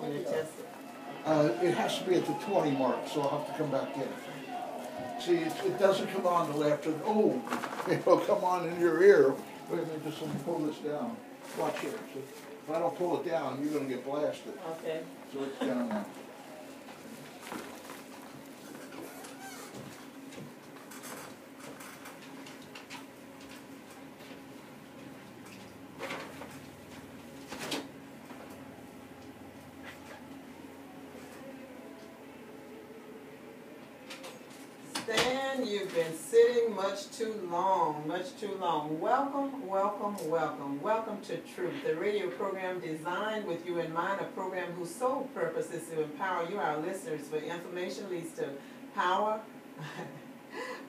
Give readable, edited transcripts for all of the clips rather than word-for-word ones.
going to test it? It has to be at the 20 mark, so I'll have to come back in. See, it doesn't come on till after, oh, it'll come on in your ear. Wait a minute, just let me pull this down. Watch here. So if I don't pull it down, you're going to get blasted. Okay. So it's down now. Stan, you've been sitting much too long, much too long. Welcome, welcome, welcome. Welcome to Truth, the radio program designed with you in mind, a program whose sole purpose is to empower you, our listeners, for information leads to power.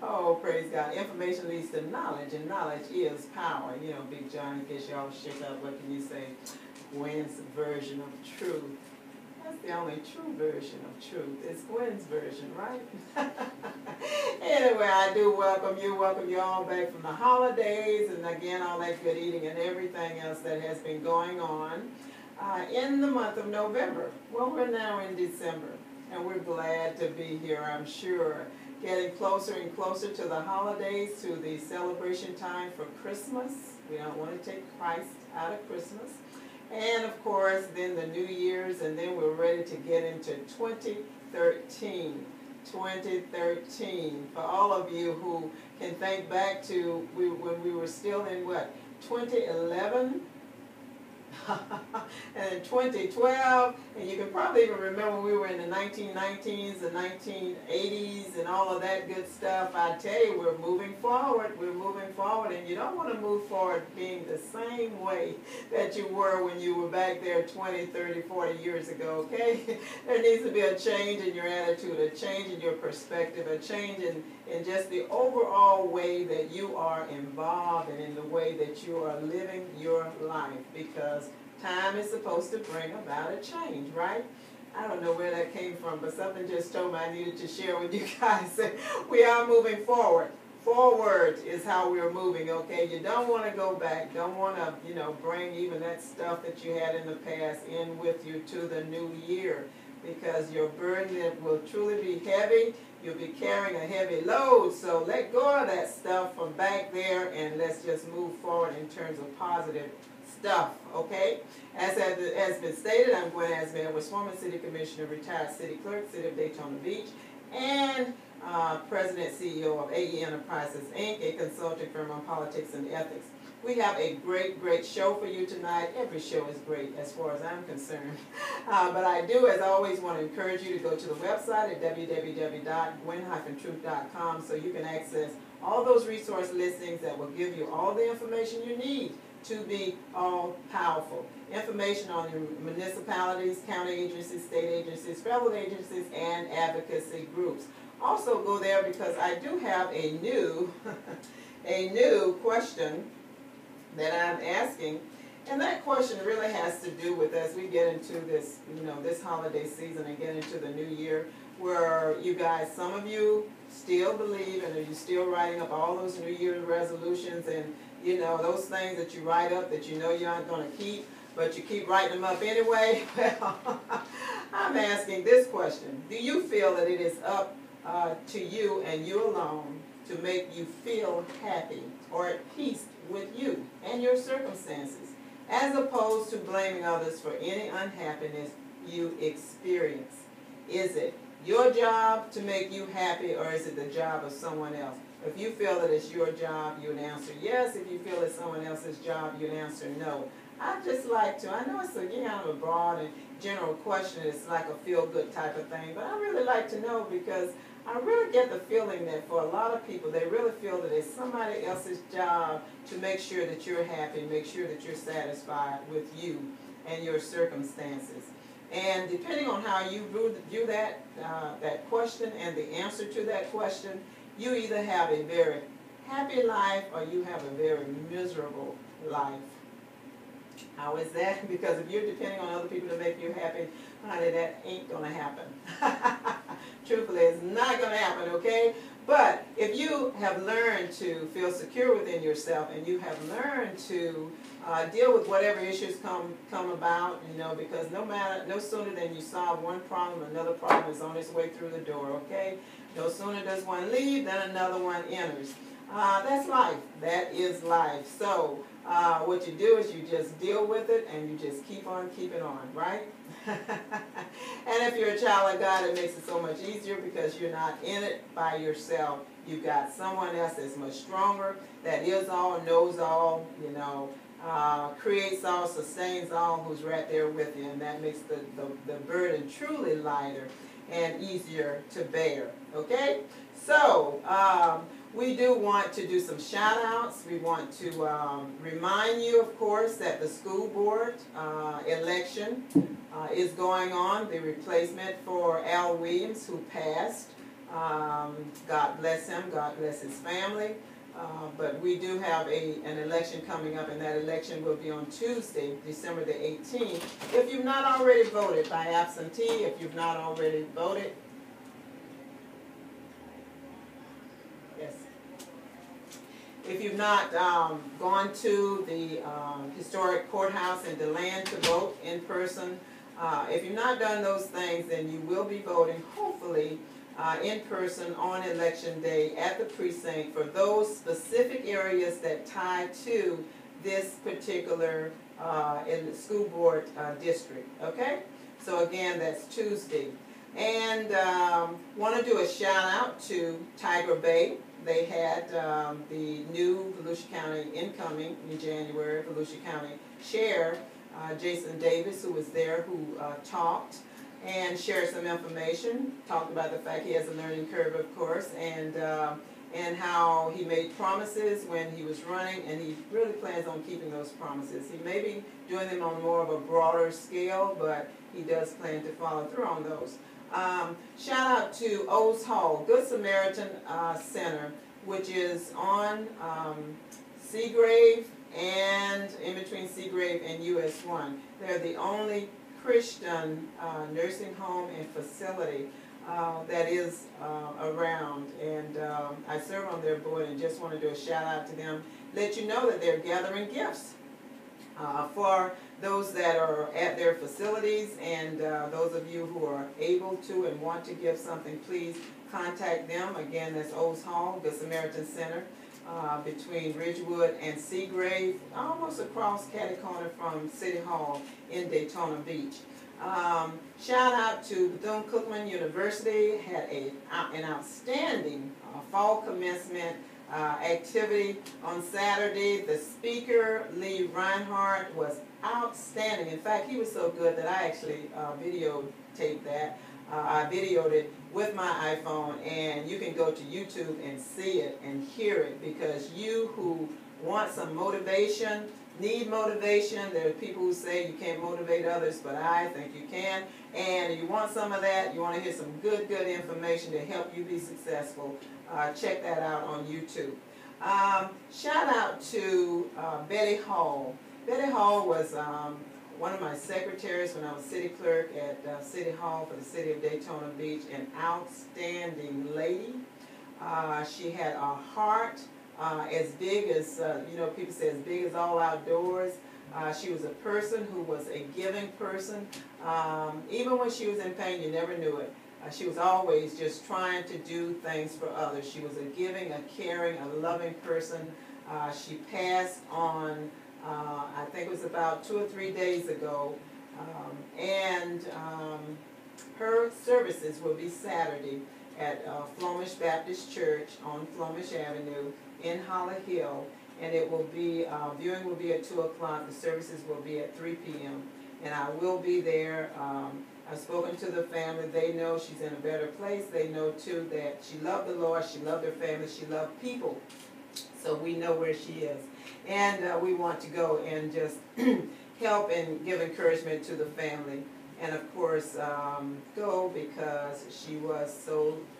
Oh, praise God. Information leads to knowledge, and knowledge is power. You know, Big John, in case y'all shook up, what can you say? Gwen's version of truth. That's the only true version of truth. It's Gwen's version, right? Anyway, I do welcome you all back from the holidays, and again, all that good eating and everything else that has been going on in the month of November. Well, we're now in December, and we're glad to be here, I'm sure. Getting closer and closer to the holidays, to the celebration time for Christmas. We don't want to take Christ out of Christmas. And of course, then the New Year's, and then we're ready to get into 2013. 2013. For all of you who can think back to when we were still in what, 2011 and 2012, and you can probably even remember we were in the 1990s, the 1980s, and all of that good stuff. I tell you, we're moving forward, and you don't want to move forward being the same way that you were when you were back there 20, 30, 40 years ago, okay? There needs to be a change in your attitude, a change in your perspective, a change in just the overall way that you are involved and in the way that you are living your life, because time is supposed to bring about a change, right? I don't know where that came from, but something just told me I needed to share with you guys. We are moving forward. Forward is how we're moving, okay? You don't want to go back. Don't want to, bring even that stuff that you had in the past in with you to the new year, because your burden will truly be heavy. You'll be carrying a heavy load, so let go of that stuff from back there, and let's just move forward in terms of positive stuff, okay? As has been stated, I'm Gwen Azama-Edwards, former City Commissioner, retired City Clerk, City of Daytona Beach, and President CEO of AE Enterprises, Inc., a consulting firm on politics and ethics. We have a great, great show for you tonight. Every show is great as far as I'm concerned. But I do, as always, want to encourage you to go to the website at www.gwen-truth.com so you can access all those resource listings that will give you all the information you need to be all-powerful. Information on your municipalities, county agencies, state agencies, federal agencies, and advocacy groups. Also go there because I do have a new, question that I'm asking, and that question really has to do with, as we get into this, this holiday season and get into the new year, where you guys, some of you still believe, and are you still writing up all those New Year's resolutions and those things that you write up that you aren't going to keep, but you keep writing them up anyway? Well, I'm asking this question. Do you feel that it is up to you and you alone to make you feel happy or at peace with you and your circumstances, as opposed to blaming others for any unhappiness you experience? Is it your job to make you happy, or is it the job of someone else? If you feel that it's your job, you would answer yes. If you feel it's someone else's job, you'd answer no. I'd just like to, I know it's a kind of a broad and general question, it's like a feel-good type of thing, but I really like to know, because I really get the feeling that for a lot of people, they really feel that it's somebody else's job to make sure that you're happy, make sure that you're satisfied with you and your circumstances. And depending on how you view that, that question and the answer to that question, you either have a very happy life or you have a very miserable life. How is that? Because if you're depending on other people to make you happy, honey, that ain't going to happen. Truthfully, it's not going to happen, okay? But if you have learned to feel secure within yourself and you have learned to deal with whatever issues come about, you know, because no sooner than you solve one problem, another problem is on its way through the door, okay? No sooner does one leave than another one enters. That's life. That is life. So what you do is you just deal with it and you just keep on keeping on, right? And if you're a child of God, it makes it so much easier because you're not in it by yourself. You've got someone else that's much stronger, that is all, knows all, you know, creates all, sustains all, who's right there with you. And that makes the burden truly lighter and easier to bear, okay? So, we do want to do some shout-outs. We want to remind you, of course, that the school board election is going on. The replacement for Al Williams, who passed. God bless him. God bless his family. But we do have an election coming up, and that election will be on Tuesday, December the 18th. If you've not already voted by absentee, if you've not already voted, yes. If you've not gone to the historic courthouse in DeLand to vote in person, if you've not done those things, then you will be voting, hopefully, in person on election day at the precinct for those specific areas that tie to this particular school board district, okay? So again, that's Tuesday. And want to do a shout out to Tiger Bay. They had the new Volusia County incoming in January, Volusia County Chair, Jason Davis, who was there, who talked and shared some information, talked about the fact he has a learning curve, of course, and how he made promises when he was running, and he really plans on keeping those promises. He may be doing them on more of a broader scale, but he does plan to follow through on those. Shout out to O's Hall, Good Samaritan Center, which is on Seagrave and in between Seagrave and US 1. They're the only Christian nursing home and facility that is around, and I serve on their board and just want to do a shout out to them, let you know that they're gathering gifts for those that are at their facilities, and those of you who are able to and want to give something, please contact them. Again, that's O's Hall, Good Samaritan Center, between Ridgewood and Seagrave, almost across catty corner from City Hall in Daytona Beach. Shout out to Bethune-Cookman University, had an outstanding fall commencement activity on Saturday. The speaker, Lee Reinhardt, was outstanding. In fact, he was so good that I actually videotaped that. I videoed it with my iPhone, and you can go to YouTube and see it and hear it, because you who want some motivation, need motivation. There are people who say you can't motivate others, but I think you can. And you want some of that, you want to hear some good information to help you be successful, check that out on YouTube. Shout out to Betty Hall. Betty Hall was one of my secretaries when I was city clerk at City Hall for the city of Daytona Beach, an outstanding lady. She had a heart as big as, you know, people say as big as all outdoors. She was a person who was a giving person. Even when she was in pain, you never knew it. She was always just trying to do things for others. She was a giving, a caring, a loving person. She passed on, I think it was about 2 or 3 days ago, and her services will be Saturday at Flomish Baptist Church on Flomish Avenue in Holly Hill, and it will be, viewing will be at 2 o'clock, the services will be at 3 p.m., and I will be there. I've spoken to the family. They know she's in a better place. They know, too, that she loved the Lord, she loved her family, she loved people, so we know where she is. And we want to go and just help and give encouragement to the family. And of course, go because she was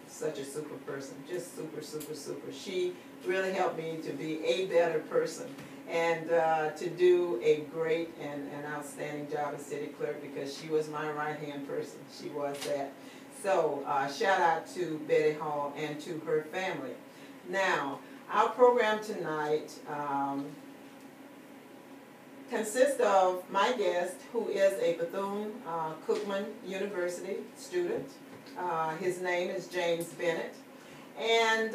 such a super person, just super. She really helped me to be a better person and to do a great and outstanding job as city clerk, because she was my right-hand person. She was that. So shout out to Betty Hall and to her family. Now, our program tonight consists of my guest, who is a Bethune-Cookman University student. His name is James Bennett. And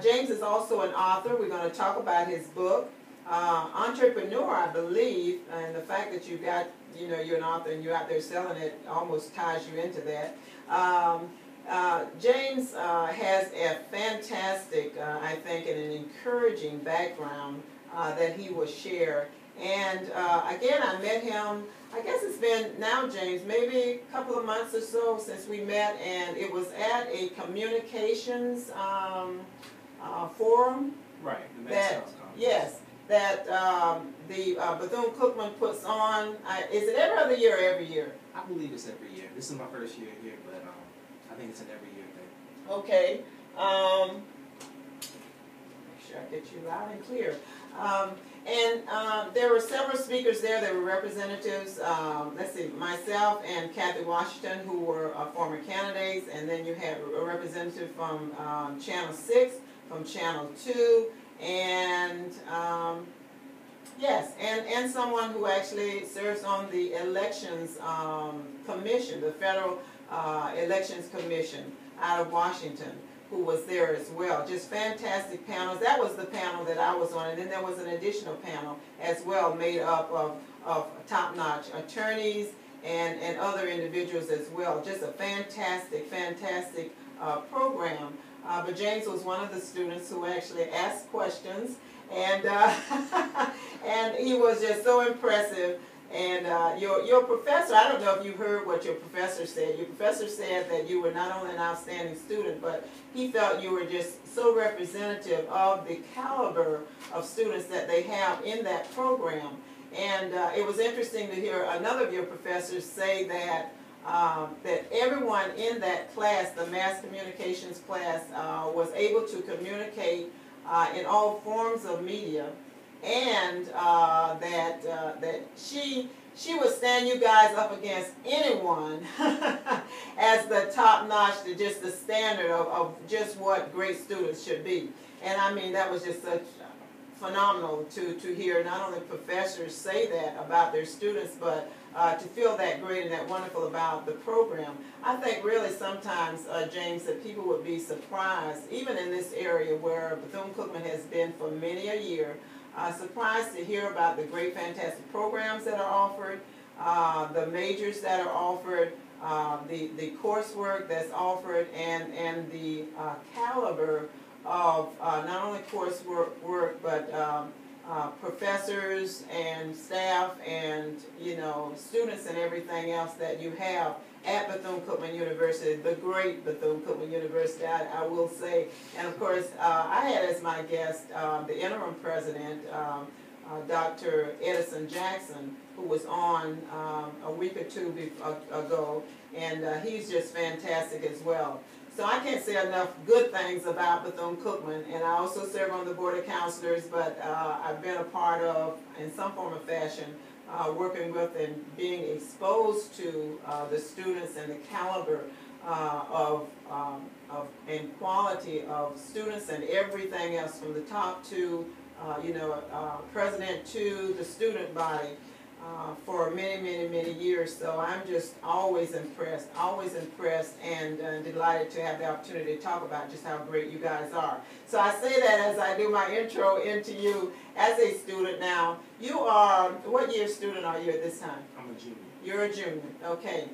James is also an author. We're going to talk about his book, Entrepreneur, I believe, and the fact that you got, you know, you're an author and you're out there selling it almost ties you into that. James has a fantastic, I think, and an encouraging background that he will share. And again, I met him, I guess it's been now, James, maybe a couple of months or so since we met, and it was at a communications forum. Right, the that, Conference. yes, that the Bethune-Cookman puts on. Is it every other year or every year? I believe it's every year. This is my first year here, but I think it's an every year thing. Okay. Make sure I get you loud and clear. And there were several speakers there. There were representatives, let's see, myself and Kathy Washington, who were former candidates, and then you had a representative from Channel 6, from Channel 2, and yes, and someone who actually serves on the Elections Commission, the Federal Elections Commission out of Washington, who was there as well. Just fantastic panels. That was the panel that I was on, and then there was an additional panel as well made up of top-notch attorneys and other individuals as well. Just a fantastic, fantastic program. But James was one of the students who actually asked questions, and and he was just so impressive. And your professor, I don't know if you heard what your professor said. Your professor said that you were not only an outstanding student, but he felt you were just so representative of the caliber of students that they have in that program. And it was interesting to hear another of your professors say that that everyone in that class, the mass communications class, was able to communicate in all forms of media. And that she would stand you guys up against anyone as the top notch, just the standard of just what great students should be. And I mean, that was just such phenomenal to hear not only professors say that about their students, but to feel that great and that wonderful about the program. I think really sometimes, James, that people would be surprised, even in this area where Bethune-Cookman has been for many a year, surprised to hear about the great, fantastic programs that are offered, the majors that are offered, the coursework that's offered, and the caliber of not only coursework but professors and staff and, you know, students and everything else that you have at Bethune-Cookman University, the great Bethune-Cookman University, I will say. And of course, I had as my guest the interim president, Dr. Edison Jackson, who was on a week or two ago, and he's just fantastic as well. So I can't say enough good things about Bethune-Cookman, and I also serve on the Board of Counselors, but I've been a part of, in some form or fashion, working with and being exposed to the students and the caliber and quality of students and everything else, from the top to, president to the student body, for many, many, many years. So I'm just always impressed, and delighted to have the opportunity to talk about just how great you guys are. So I say that as I do my intro into you as a student now. You are, what year student are you at this time? I'm a junior. You're a junior, okay.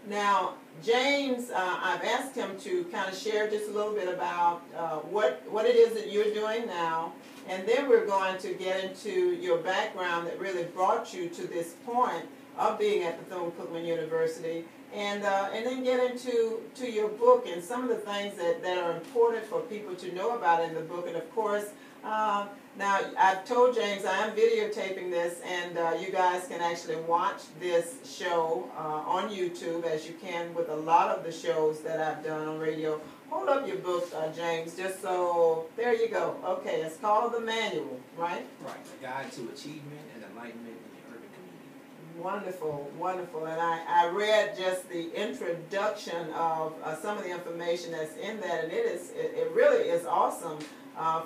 Now, James, I've asked him to kind of share just a little bit about what it is that you're doing now, and then we're going to get into your background that really brought you to this point of being at Bethune-Cookman University, and then get into your book and some of the things that are important for people to know about in the book. And of course, now I've told James I am videotaping this, and you guys can actually watch this show on YouTube, as you can with a lot of the shows that I've done on radio. Hold up your book, James, just so, there you go. Okay, it's called The Manual, right? Right, A Guide to Achievement and Enlightenment in the Urban Community. Wonderful, wonderful. And I read just the introduction of some of the information that's in that, and it really is awesome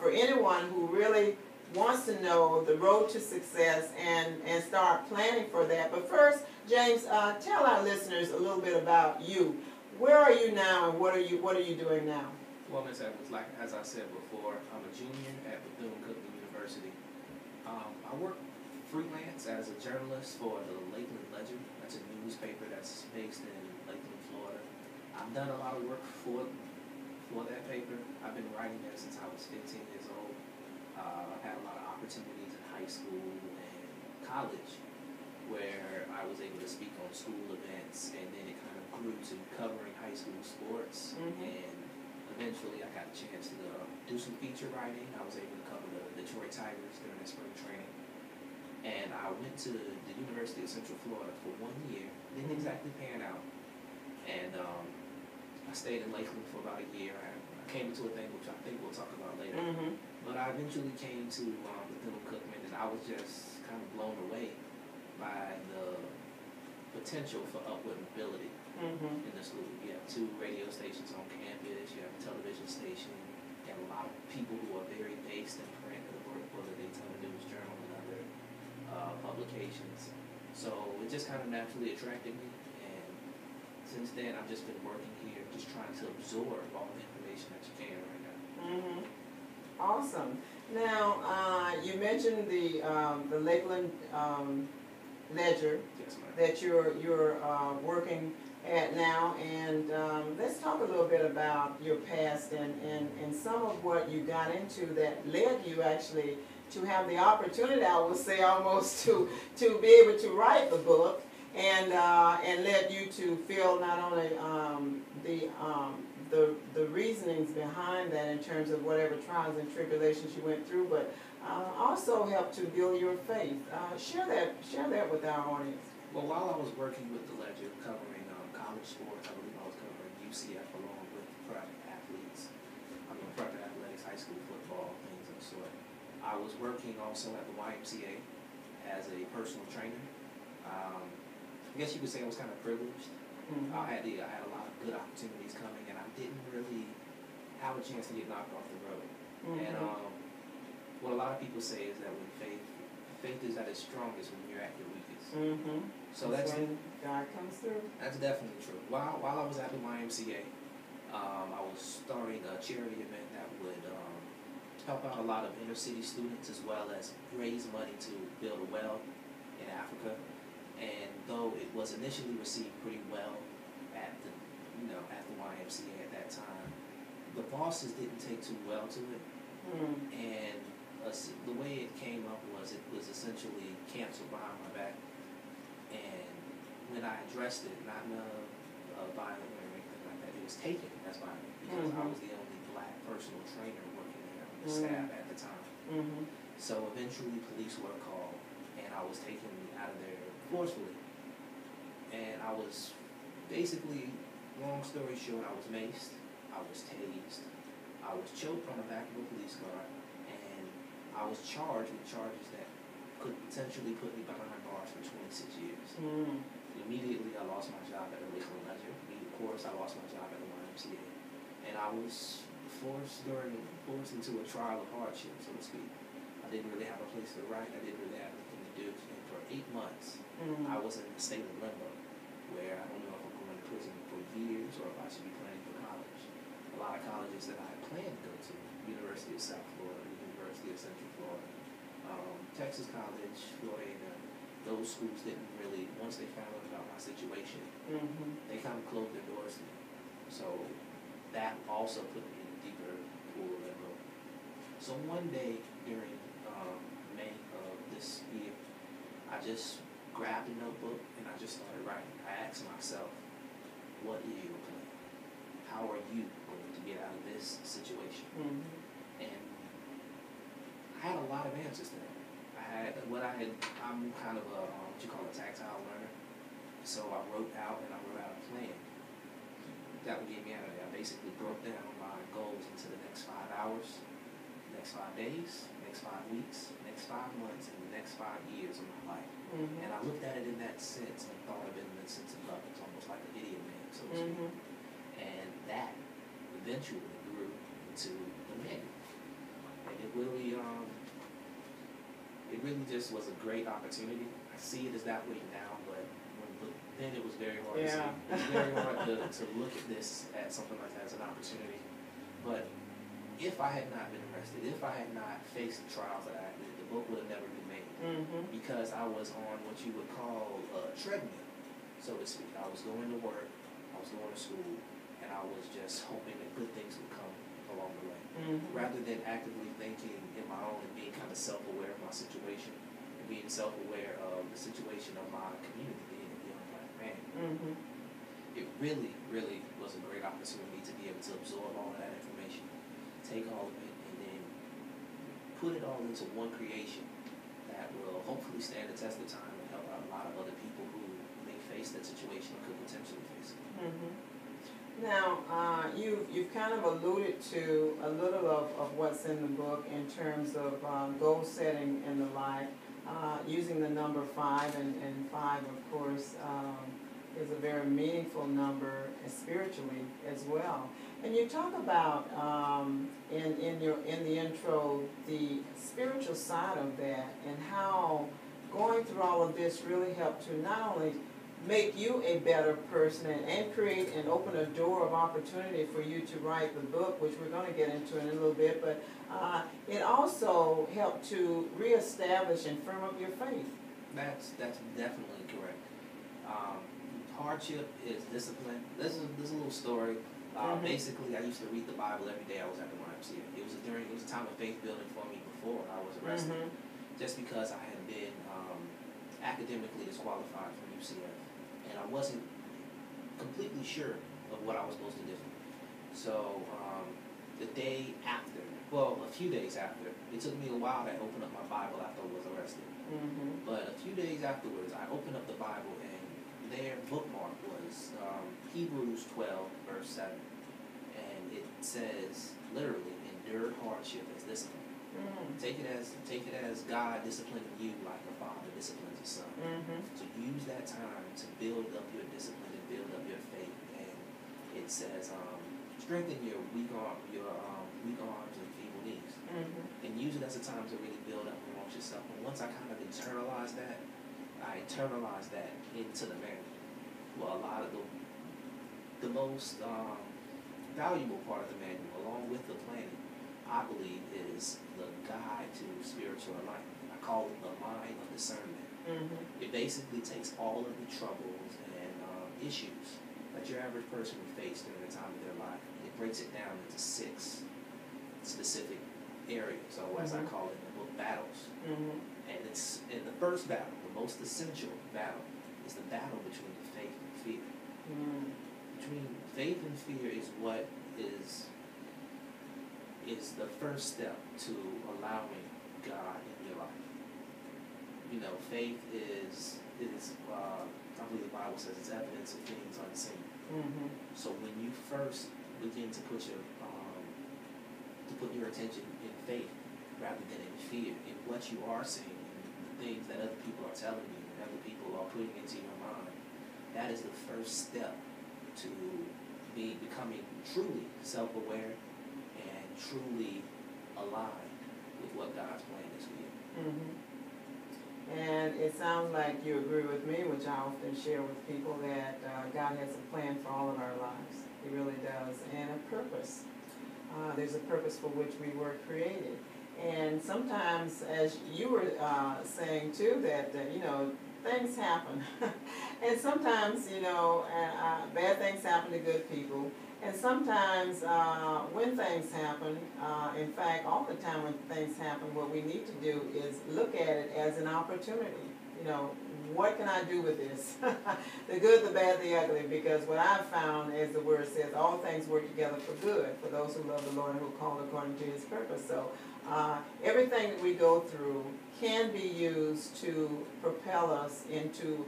for anyone who really wants to know the road to success and start planning for that. But first, James, tell our listeners a little bit about you. Where are you now, and what are you doing now? Well, Ms. Edwards, like as I said before, I'm a junior at Bethune-Cookman University. I work freelance as a journalist for the Lakeland Ledger. That's a newspaper that's based in Lakeland, Florida. I've done a lot of work for that paper. I've been writing there since I was 15 years old. I've had a lot of opportunities in high school and college where I was able to speak on school events, and then it kind of grew to covering high school sports. And eventually I got a chance to do some feature writing. I was able to cover the Detroit Tigers during their spring training. And I went to the University of Central Florida for 1 year. Didn't exactly pan out. And I stayed in Lakeland for about a year. I came into a thing which I think we'll talk about later. But I eventually came to Bethune-Cookman, and I was just kind of blown away by the potential for upward mobility in the school. You have 2 radio stations on campus. You have a television station. You have a lot of people who are very based in print who work for the Daytona News Journal and other publications. So it just kind of naturally attracted me, and since then I've just been working here, just trying to absorb all the information that you can right now. Awesome. Now you mentioned the Lakeland Ledger Yes, ma'am. that you're working at now, and let's talk a little bit about your past and some of what you got into that led you actually to have the opportunity, I would say almost to be able to write the book, and led you to feel not only the reasonings behind that in terms of whatever trials and tribulations you went through, but also helped to build your faith. Share that with our audience. Well, while I was working with the Ledger covering college sports, I believe I was covering UCF along with prep athletes. Prep athletics, high school football, things of the sort. I was working also at the YMCA as a personal trainer. I guess you could say I was kind of privileged. I had a lot of good opportunities coming, and I didn't really have a chance to get knocked off the road. And what a lot of people say is that when faith is at its strongest when you're at your weakest. So that's when God comes through. That's definitely true. While I was at the YMCA, I was starting a charity event that would help out a lot of inner city students, as well as raise money to build a well in Africa. And though it was initially received pretty well at the YMCA at that time, the bosses didn't take too well to it. And the way it came up was it was essentially canceled behind my back. And when I addressed it, not in a violent way or anything like that, it was taken as violent because I was the only black personal trainer working there on the staff at the time. So eventually police were called, and I was taken out of there forcefully. And I was basically, long story short, I was maced, I was tased, I was choked on the back of a police car, and I was charged with charges that could potentially put me behind bars for 26 years. Immediately, I lost my job at the Lakeland Ledger. Of course, I lost my job at the YMCA. And I was forced into a trial of hardship, so to speak. I didn't really have a place to write. I didn't really have anything to do. And for 8 months, I was in a state of limbo, where I don't know if I'm going to prison for years or if I should be planning for college. A lot of colleges that I had planned to go to, University of South Florida, University of Central Florida, Texas College, Florida, those schools didn't really, once they found out about my situation, they kind of closed their doors to me. So that also put me in a deeper pool of limbo. So one day during May of this year, I just grabbed a notebook and I just started writing. I asked myself, what is your plan? How are you going to get out of this situation? And I had a lot of answers to that. I'm kind of a, what you call a tactile learner. So I wrote out a plan that would get me out of there. I basically broke down my goals into the next 5 hours. next 5 days, next 5 weeks, next 5 months, and the next 5 years of my life. And I looked at it in that sense and thought of it in the sense of buckets, almost like an idiot man, so to speak. And that eventually grew into the manual. And it really just was a great opportunity. I see it as that way now, but then it was very hard to see. It was very hard to look at this as something like that as an opportunity. But if I had not been arrested, if I had not faced the trials that I did, the book would have never been made. Because I was on what you would call a treadmill, so to speak. I was going to work, I was going to school, and I was just hoping that good things would come along the way. Rather than actively thinking in my own and being kind of self-aware of my situation, and being self-aware of the situation of my community, being a young black man. It really, really was a great opportunity to be able to absorb all of that information, take all of it, and then put it all into one creation that will hopefully stand the test of time and help out a lot of other people who may face that situation or could potentially face it. Now, you've kind of alluded to a little of what's in the book in terms of goal setting and the like, using the number 5, and 5, of course, is a very meaningful number spiritually as well. And you talk about in the intro the spiritual side of that, and how going through all of this really helped to not only make you a better person and create and open a door of opportunity for you to write the book, which we're going to get into in a little bit, but it also helped to reestablish and firm up your faith. That's definitely correct. Hardship is discipline. This is a little story. Basically, I used to read the Bible every day I was at the YMCA. It was a time of faith building for me before I was arrested, just because I had been academically disqualified from UCF, and I wasn't completely sure of what I was supposed to do. So the day after, well, a few days after, it took me a while to open up my Bible after I was arrested. But a few days afterwards, I opened up the Bible, and their bookmark was Hebrews 12, verse 7. And it says, literally, endure hardship as discipline. Take it as God disciplining you like a father disciplines a son. So use that time to build up your discipline and build up your faith. And it says, strengthen your weak arms and feeble knees. And use it as a time to really build up amongst yourself. And once I kind of internalized that, I internalized that into the manual. Well, a lot of the most valuable part of the manual, along with the planning, I believe, is the guide to spiritual enlightenment. I call it the line of discernment. It basically takes all of the troubles and issues that your average person would face during the time of their life, and it breaks it down into 6 specific areas, or as I call it in the book, battles. And it's in the first battle, the most essential battle, is the battle between faith and fear. Between faith and fear is what is the first step to allowing God in your life. You know, faith is I believe the Bible says it's evidence of things unseen. So when you first begin to put your attention in faith rather than in fear, in what you are seeing, and the things that other people are telling you, and other people are putting into your mind, that is the first step to becoming truly self-aware and truly aligned with what God's plan is for you. And it sounds like you agree with me, which I often share with people, that God has a plan for all of our lives. He really does. And a purpose. There's a purpose for which we were created. And sometimes, as you were saying too, that things happen. And sometimes, bad things happen to good people. And sometimes when things happen, in fact, all the time when things happen, what we need to do is look at it as an opportunity. What can I do with this? The good, the bad, the ugly. Because what I've found, as the word says, all things work together for good for those who love the Lord and who are called according to His purpose. So everything that we go through can be used to propel us into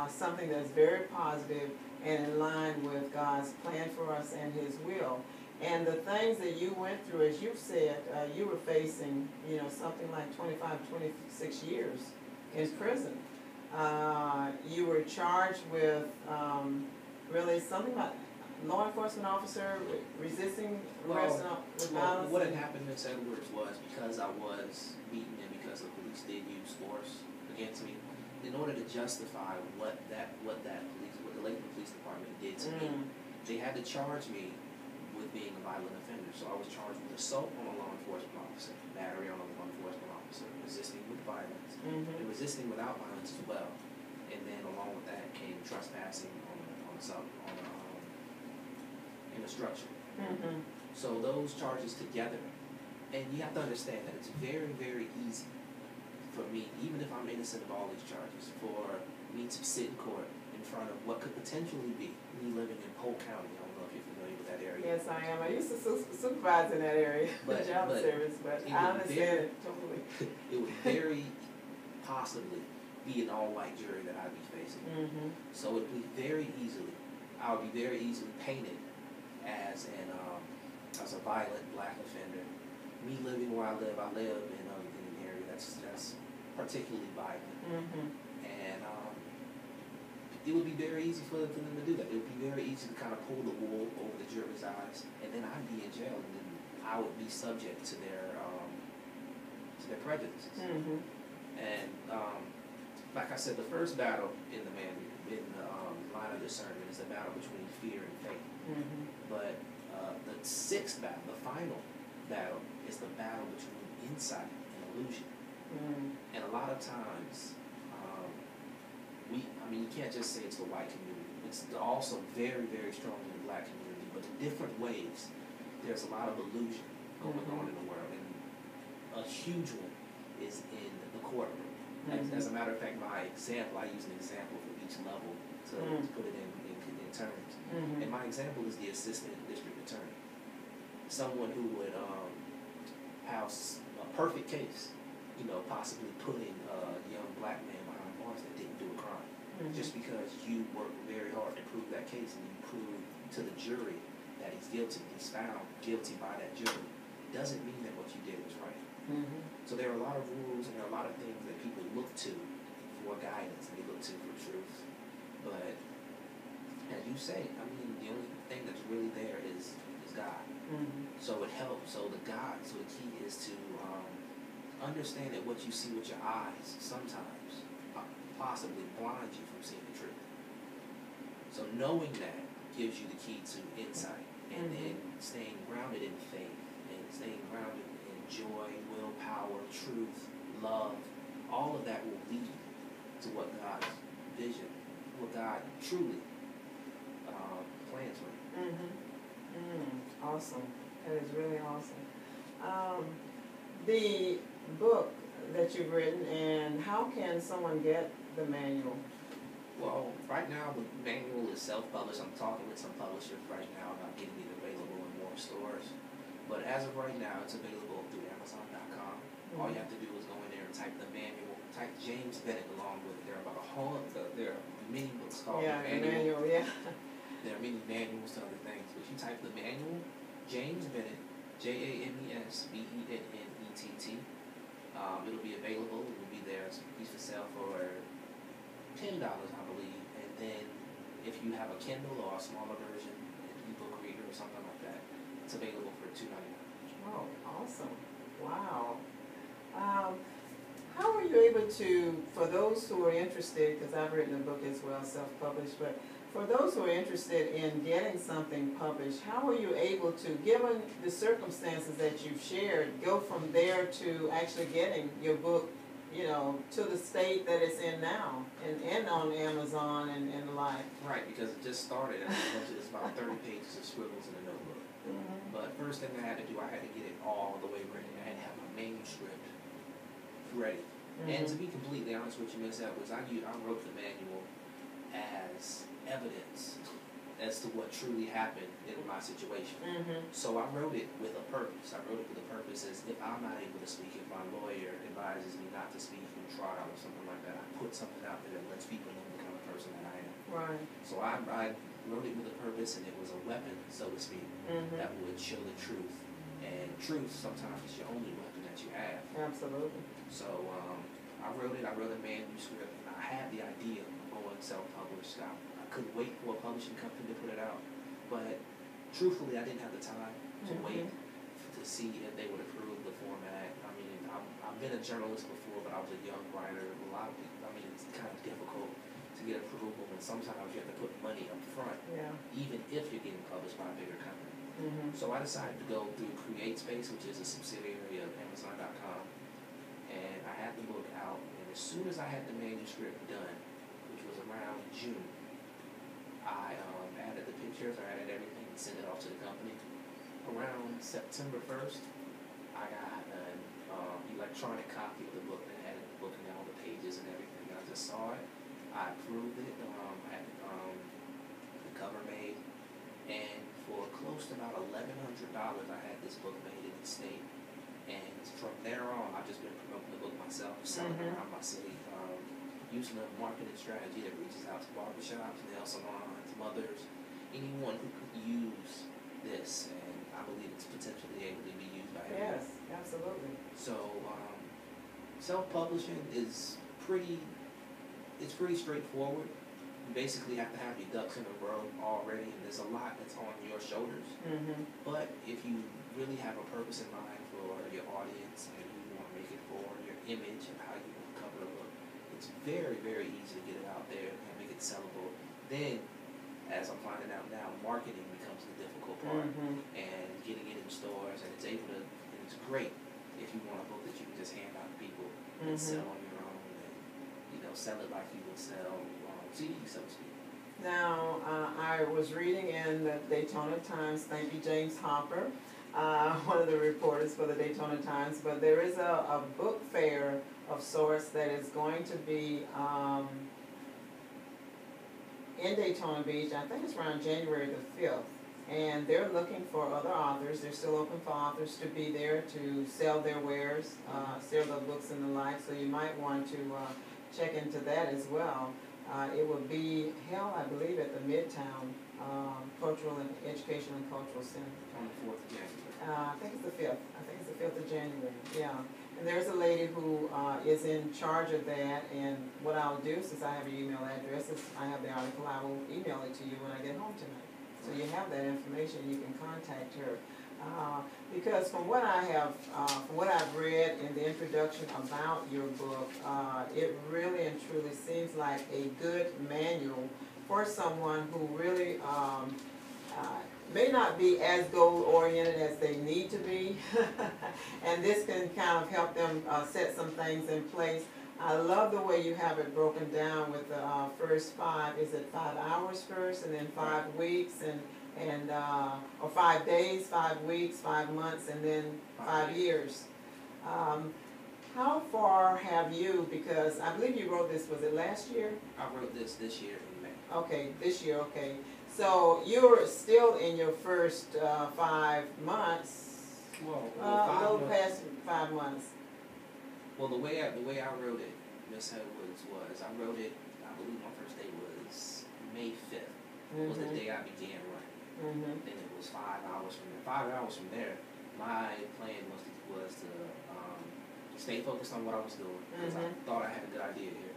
something that's very positive and in line with God's plan for us and His will. And the things that you went through, as you said, you were facing, something like 25, 26 years in prison. You were charged with really something like law enforcement officer resisting arrest with violence. What had happened in Edwards was because I was beaten and because the police did use force against me, in order to justify what the Lakeland Police Department did to me, they had to charge me with being a violent offender. So I was charged with assault on a law enforcement officer, battery on a law enforcement officer, resisting with violence, and resisting without violence as well. And then along with that came trespassing in a structure. So those charges together, and you have to understand that it's very, very easy for me, even if I'm innocent of all these charges, for me to sit in court in front of what could potentially be me living in Polk County. I don't know if you're familiar with that area. Yes, I am. I used to supervise in that area, job service, but I understand it totally. It would very possibly be an all-white jury that I'd be facing. So it would be very easily, I would be very easily painted as a violent black offender. Me living where I live in an area that's particularly violent. And it would be very easy for them to do that. It would be very easy to kind of pull the wool over the jury's eyes, and then I'd be in jail, and then I would be subject to their prejudices. And like I said, the first battle in the line of discernment is the battle between fear and faith. But the sixth battle, the final battle, is the battle between insight and illusion. And a lot of times, you can't just say it's the white community. It's also very, very strong in the black community, but in different ways, there's a lot of illusion going on in the world. And a huge one is in the courtroom. As a matter of fact, I use an example for each level to put it in terms. And my example is the assistant district attorney. Someone who would have a perfect case, possibly putting a young black man behind bars that didn't do a crime. Just because you worked very hard to prove that case and you prove to the jury that he's guilty, he's found guilty by that jury, doesn't mean that what you did was right. So there are a lot of rules and there are a lot of things that people look to for guidance and they look to for truth. But as you say, the only thing that's really there is God. So it helps. So the key is to understand that what you see with your eyes sometimes possibly blinds you from seeing the truth. So knowing that gives you the key to insight, and then staying grounded in faith and staying grounded in joy, willpower, truth, love. All of that will lead to what God's vision, what God truly plans for you. Awesome. That is really awesome. The book that you've written, and how can someone get the manual? Well, right now the manual is self-published. I'm talking with some publishers right now about getting it available in more stores. But as of right now, it's available through Amazon.com. All you have to do is go in there and type the manual, type James Bennett along with it. There are about there are many books called the manual. There are many manuals to other things, but you type the manual, James Bennett, JamesBennett. It'll be available. It will be there. It's for sale for $10, I believe. And then if you have a Kindle or a smaller version, an ebook reader or something like that, it's available for $2.99. Oh, awesome. Wow. How were you able to, for those who are interested, because I've written a book as well, self-published, but for those who are interested in getting something published, how were you able to, given the circumstances that you've shared, go from there to actually getting your book, to the state that it's in now, and on Amazon and the like? Right, because it just started, and it's about 30 pages of scribbles in a notebook. But first thing I had to do, I had to get it all the way ready. I had to have my manuscript ready. And to be completely honest with you, Ms. Edwards, I wrote the manual as evidence as to what truly happened in my situation. So I wrote it with a purpose. I wrote it with a purpose as if I'm not able to speak, if my lawyer advises me not to speak in trial or something like that, I put something out there that lets people know the kind of person that I am. Right. So I wrote it with a purpose, and it was a weapon, so to speak, that would show the truth. And truth sometimes is your only weapon that you have. Absolutely. So I wrote a manuscript, and I had the idea of going self-published. I couldn't wait for a publishing company to put it out, but truthfully, I didn't have the time to wait to see if they would approve the format. I mean, I've been a journalist before, but I was a young writer. A lot of people, I mean, it's kind of difficult to get approval, and sometimes you have to put money up front, even if you're getting published by a bigger company. So I decided to go through CreateSpace, which is a subsidiary of Amazon.com, and I had the book out, and as soon as I had the manuscript done, which was around June, I added the pictures, I added everything, and sent it off to the company. Around September 1st, I got an electronic copy of the book that had the book and all the pages and everything. I just saw it, I approved it, I had the cover made, and for close to about $1,100, I had this book made in its state. And from there on, I've just been promoting the book myself, selling it around my city, using a marketing strategy that reaches out to barbershops, nail salons, mothers, anyone who could use this, and I believe it's potentially able to be used by everyone. Yes, absolutely. So, self-publishing is pretty straightforward. You basically have to have your ducks in a row already, and there's a lot that's on your shoulders. But if you really have a purpose in mind for your audience, and you want to make it for your image and how you want to cover the book, it's very, very easy to get it out there and make it sellable. Then, as I'm finding out now, marketing becomes the difficult part, and getting it in stores, and it's great if you want a book that you can just hand out to people and sell on your own, and sell it like you would sell CD, so to speak. Now, I was reading in the Daytona Times, thank you, James Hopper, one of the reporters for the Daytona Times, but there is a book fair of sorts that is going to be in Daytona Beach. I think it's around January the 5th. And they're looking for other authors. They're still open for authors to be there to sell their wares, sell their books and the like. So you might want to check into that as well. It will be held, I believe, at the Midtown Cultural and Educational and Cultural Center. On the 4th of January. I think it's the 5th. I think it's the 5th of January. Yeah. And there's a lady who is in charge of that. And what I'll do, since I have your email address, is I have the article, I will email it to you when I get home tonight. So you have that information. You can contact her. Because from what I've read in the introduction about your book, it really and truly seems like a good manual for someone who really may not be as goal-oriented as they need to be, and this can kind of help them set some things in place. I love the way you have it broken down with the first 5, is it 5 hours first, and then 5 weeks, or 5 days, 5 weeks, 5 months, and then 5 years. How far have you, because I believe you wrote this, was it last year? I wrote this year in May. Okay, this year, okay. So you're still in your first 5 months, a little past 5 months. Well, the way I wrote it, Miss Edwards, was I wrote it, I believe my first day was May 5th, was the day I began writing. Then it was 5 hours from there. 5 hours from there, my plan was to stay focused on what I was doing, because I thought I had a good idea here.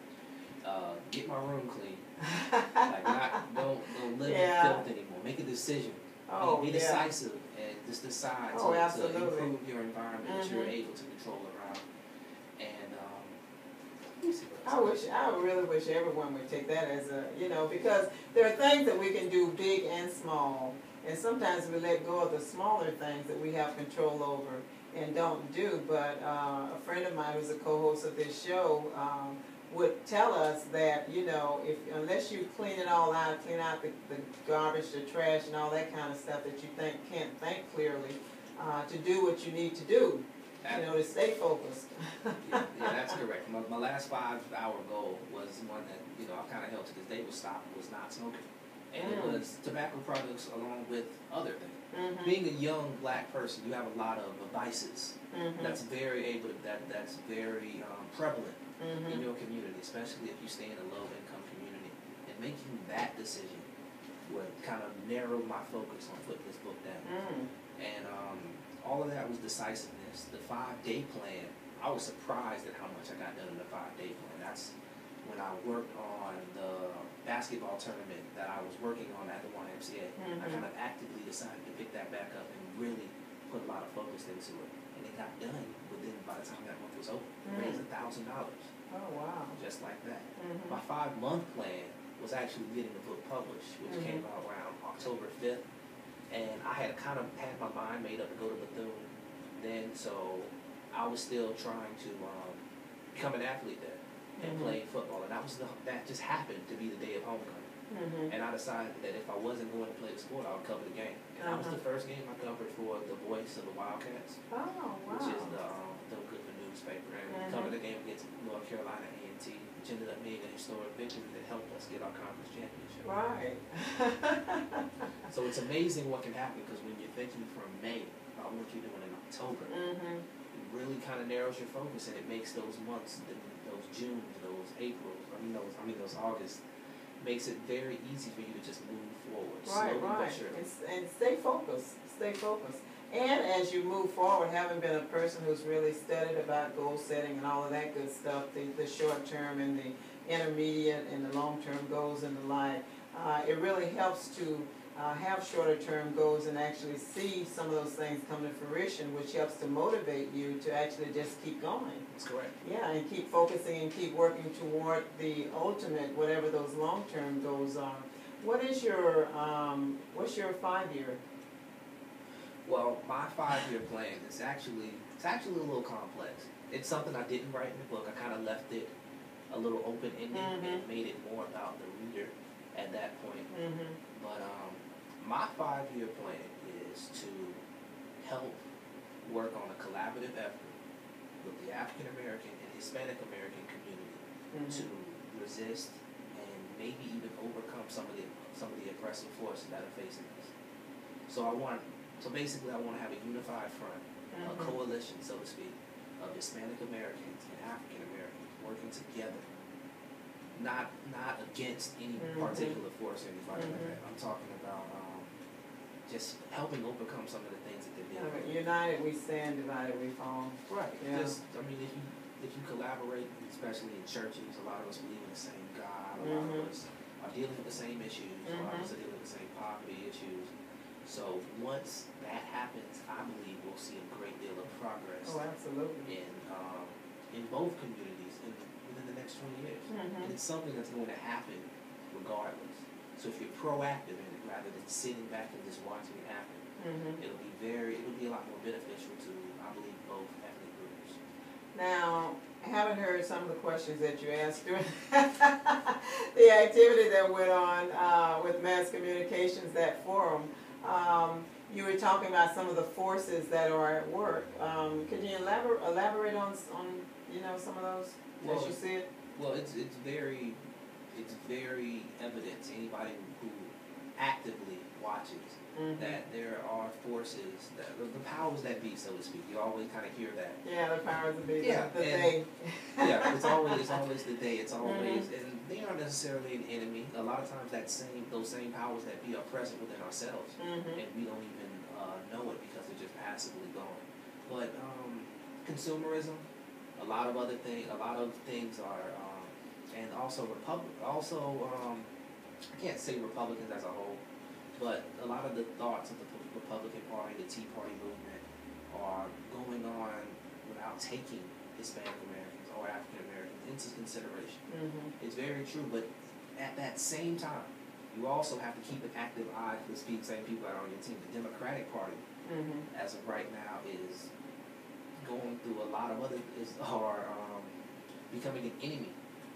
Get my room clean. Don't live in filth anymore. Make a decision. Be decisive, and just decide to improve your environment that you're able to control around. And I really wish everyone would take that as a, because there are things that we can do big and small, and sometimes we let go of the smaller things that we have control over and don't do. But a friend of mine who's a co-host of this show would tell us that, unless you clean it all out, clean out the garbage, the trash, and all that kind of stuff that you can't think clearly, to do what you need to do. To stay focused. yeah, that's correct. My last 5-hour goal was one that, I kind of held to this day was not smoking. And it was tobacco products along with other things. Being a young black person, you have a lot of vices. That's very prevalent in your community, especially if you stay in a low-income community. And making that decision what kind of narrowed my focus on putting this book down. And all of that was decisiveness. The 5-day plan, I was surprised at how much I got done in the 5-day plan. That's when I worked on the basketball tournament that I was working on at the YMCA. I kind of actively decided to pick that back up and really put a lot of focus into it. And it got done by the time that month was over. Raised $1,000. Oh, wow. Just like that. My 5-month plan was actually getting the book published, which came out around October 5th. And I had kind of had my mind made up to go to Bethune then, so I was still trying to become an athlete there and play football. And that just happened to be the day of homecoming. And I decided that if I wasn't going to play the sport, I would cover the game. And that was the first game I covered for the voice of the Wildcats, which is the Bethune-Cookman newspaper. And covered the game against North Carolina A&T, which ended up being a historic victory that helped us get our conference championship. Right. So it's amazing what can happen, because when you're thinking from May about what you're doing in October, it really kind of narrows your focus, and it makes those months, those June, those April, those August, makes it very easy for you to just move forward. Right, right. And stay focused. Stay focused. And as you move forward, having been a person who's really studied about goal setting and all of that good stuff, the short term and the intermediate and the long term goals and the like, it really helps to have shorter term goals and actually see some of those things come to fruition, which helps to motivate you to actually just keep going. That's correct. Yeah, and keep focusing and keep working toward the ultimate, whatever those long term goals are. What is your what's your 5-year? Well, my 5-year plan is actually a little complex. It's something I didn't write in the book. I kind of left it a little open-ended and made it more about the reader at that point. But my 5-year plan is to help work on a collaborative effort with the African American and Hispanic American community to resist and maybe even overcome some of the oppressive forces that are facing us. So basically I want to have a unified front, a coalition, so to speak, of Hispanic Americans and African Americans working together, not against any particular force or anything like that. I'm talking about just helping overcome some of the things that they're dealing with. United we stand, divided we fall. Right. Yeah. If you collaborate, especially in churches, a lot of us believe in the same God. A lot of us are dealing with the same issues. A lot of us are dealing with the same poverty issues. So once that happens, I believe we'll see a great deal of progress. Oh, absolutely. In both communities within the next 20 years. And it's something that's going to happen regardless. So if you're proactive in it rather than sitting back and just watching it happen, it'll be a lot more beneficial to, I believe, both ethnic groups. Now, I haven't heard some of the questions that you asked during the activity that went on with mass communications, that forum. You were talking about some of the forces that are at work. Can you elaborate on some of those as you see it? Well, it's very evident to anybody who actively watches that there are forces, the powers that be, so to speak. You always kind of hear that. Yeah, the powers that be. Yeah, the they. Yeah, it's always the they. It's always, and they aren't necessarily an enemy. A lot of times, those same powers that be are present within ourselves, and we don't even know it because they're just passively going. But consumerism, a lot of things are, and also I can't say Republicans as a whole, but a lot of the thoughts of the Republican Party, the Tea Party movement, are going on without taking Hispanic Americans or African Americans into consideration. It's very true, but at that same time, you also have to keep an active eye for the same people that are on your team. The Democratic Party, as of right now, is going through a lot of are becoming an enemy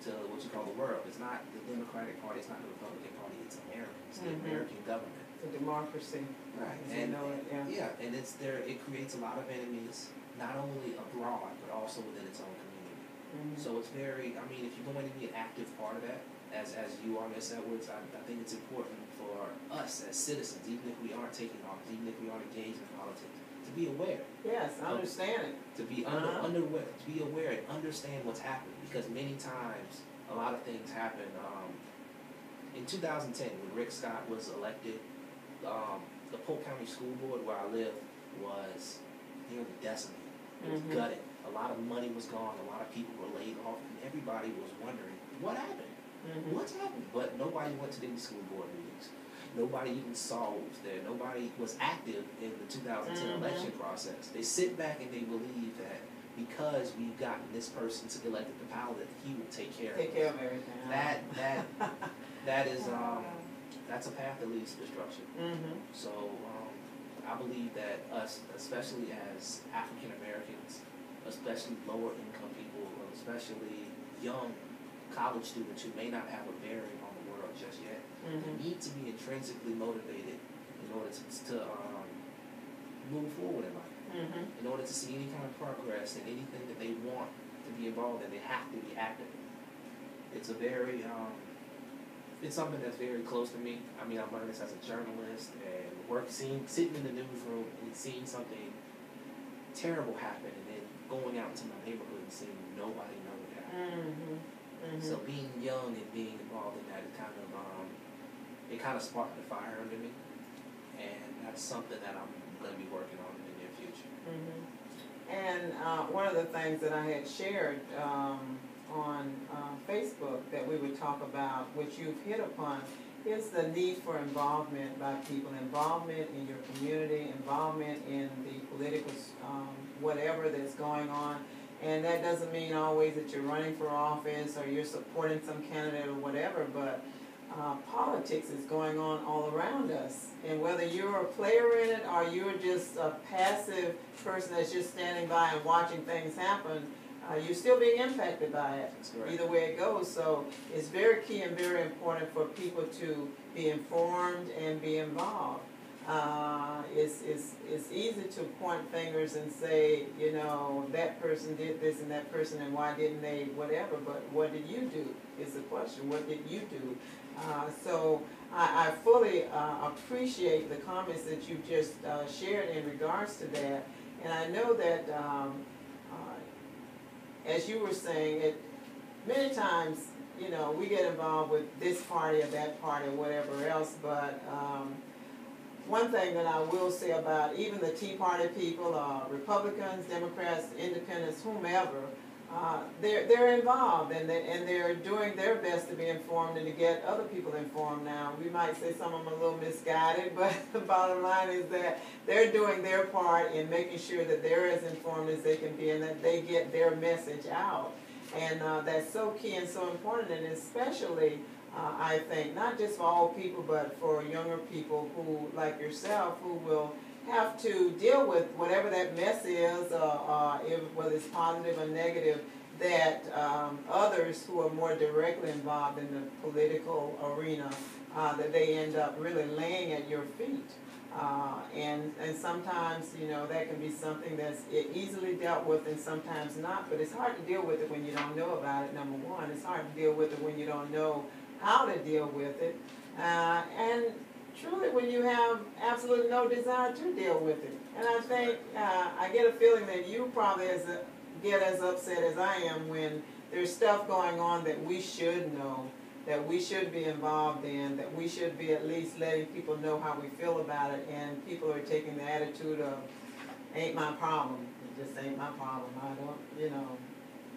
to what you call the world. It's not the Democratic Party, it's not the Republican Party, it's America. It's the American government. The democracy. Right. And you know it, yeah. And it creates a lot of enemies, not only abroad, but also within its own community. So it's if you're going to be an active part of that, as you are, Ms. Edwards, I think it's important for us as citizens, even if we aren't taking office, even if we aren't engaged in politics, to be aware. Yes, understand it. To be to be aware and understand what's happening, because many times a lot of things happen in 2010, when Rick Scott was elected, the Polk County School Board where I live was nearly decimated. It was gutted. A lot of money was gone. A lot of people were laid off, and everybody was wondering what happened. What's happened? But nobody went to any school board meetings. Nobody even saw what was there. Nobody was active in the 2010 election process. They sit back and they believe that because we've gotten this person to elected to power, that he will take care of everything. That is that's a path that leads to destruction. So I believe that us, especially as African Americans, especially lower income people, especially young college students who may not have a bearing on the world just yet, they need to be intrinsically motivated in order to move forward in life. In order to see any kind of progress and anything that they want to be involved in, they have to be active. It's a very, it's something that's very close to me. I mean, I learned this as a journalist and sitting in the newsroom and seeing something terrible happen and then going out into my neighborhood and seeing nobody know it happened. So being young and being involved in that, it kind of sparked the fire under me, and that's something that I'm going to be working on in the near future. And one of the things that I had shared on Facebook that we would talk about, which you've hit upon, is the need for involvement by people, involvement in your community, involvement in the political whatever that's going on. And that doesn't mean always that you're running for office or you're supporting some candidate or whatever, but politics is going on all around us. And whether you're a player in it or you're just a passive person that's just standing by and watching things happen, you're still being impacted by it, either way it goes. So it's very key and very important for people to be informed and be involved. It's easy to point fingers and say, you know, that person did this and that person and why didn't they, whatever, but what did you do is the question. What did you do? So I fully appreciate the comments that you just shared in regards to that. And I know that, as you were saying, many times, you know, we get involved with this party or that party or whatever else, but one thing that I will say about even the Tea Party people, Republicans, Democrats, Independents, whomever, they're involved and they're doing their best to be informed and to get other people informed. Now, we might say some of them are a little misguided, but the bottom line is that they're doing their part in making sure that they're as informed as they can be and that they get their message out. And that's so key and so important, and especially I think, not just for all people, but for younger people who, like yourself, who will have to deal with whatever that mess is, whether it's positive or negative, that others who are more directly involved in the political arena, that they end up really laying at your feet. And sometimes, you know, that can be something that's easily dealt with and sometimes not, but it's hard to deal with it when you don't know about it, number one. It's hard to deal with it when you don't know how to deal with it, and truly when you have absolutely no desire to deal with it. And I think, I get a feeling that you probably get as upset as I am when there's stuff going on that we should know, that we should be involved in, that we should be at least letting people know how we feel about it, and people are taking the attitude of, ain't my problem, it just ain't my problem, I don't, you know,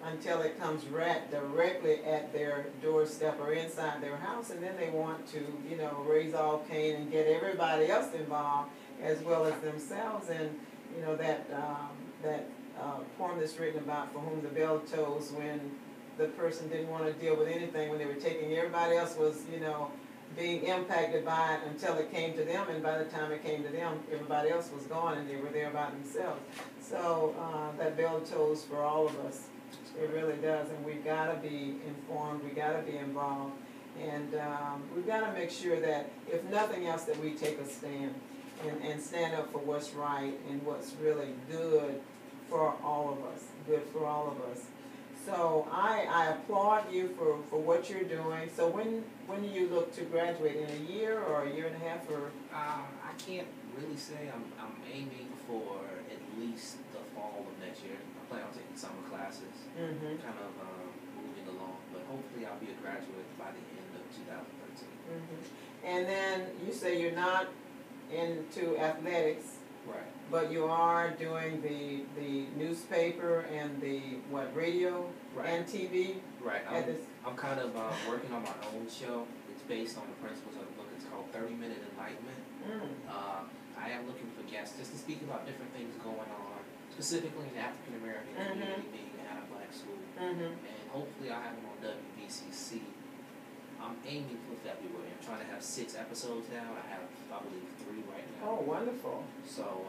until it comes directly at their doorstep or inside their house, and then they want to, you know, raise all Cain and get everybody else involved as well as themselves. And you know that poem that's written about for whom the bell tolls, when the person didn't want to deal with anything, when they were taking, everybody else was, you know, being impacted by it until it came to them, and by the time it came to them, everybody else was gone and they were there by themselves. So that bell tolls for all of us. It really does, and we've got to be informed, we've got to be involved, and we've got to make sure that, if nothing else, that we take a stand and stand up for what's right and what's really good for all of us, good for all of us. So I applaud you for what you're doing. So when do you look to graduate, in a year or a year and a half? Or I can't really say. I'm aiming for at least the fall of next year. I plan on taking summer classes, kind of moving along. But hopefully I'll be a graduate by the end of 2013. And then you say you're not into athletics, Right. but you are doing the newspaper and the radio and TV. Right. At this. I'm kind of working on my own show. It's based on the principles of the book. It's called 30-Minute Enlightenment. I am looking for guests just to speak about different things going on, specifically in the African American community, being at a black school. And hopefully I'll have them on WBCC. I'm aiming for February. I'm trying to have 6 episodes now. I have, I believe, 3 right now. Oh, wonderful. So,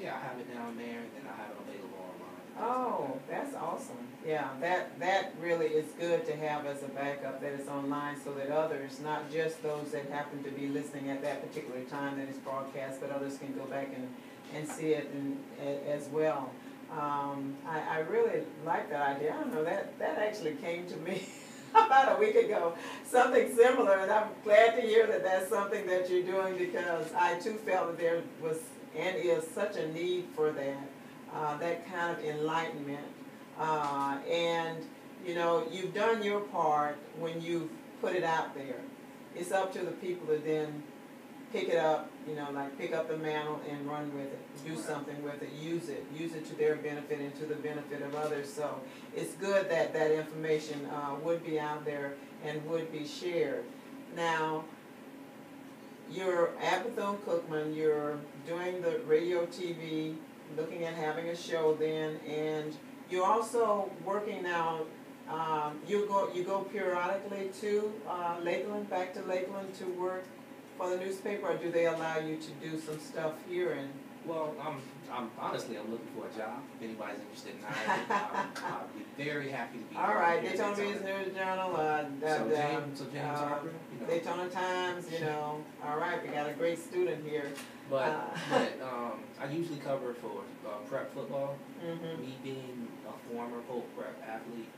yeah, I have it down there, and then I have it available online. Oh, that's awesome. Yeah, that really is good to have as a backup, that it's online, so that others, not just those that happen to be listening at that particular time that it's broadcast, but others can go back and see it as well. I really like that idea. I don't know, that actually came to me about a week ago, something similar, and I'm glad to hear that that's something that you're doing, because I too felt that there was and is such a need for that kind of enlightenment. And, you know, you've done your part when you've put it out there. It's up to the people to then pick it up, you know, like pick up the mantle and run with it, do something with it, use it to their benefit and to the benefit of others. So it's good that that information would be out there and would be shared. Now, you're at Bethune-Cookman, you're doing the radio, TV, looking at having a show then, and you're also working now. You go periodically to Lakeland, back to Lakeland to work for the newspaper, or do they allow you to do some stuff here? And well, I'm honestly looking for a job. If anybody's interested in hiring, I'll be very happy to be. All right, Daytona Beach News Journal, James Harper, you know. Daytona Times, you know. All right, we got a great student here. But I usually cover for prep football. Me being a former prep athlete,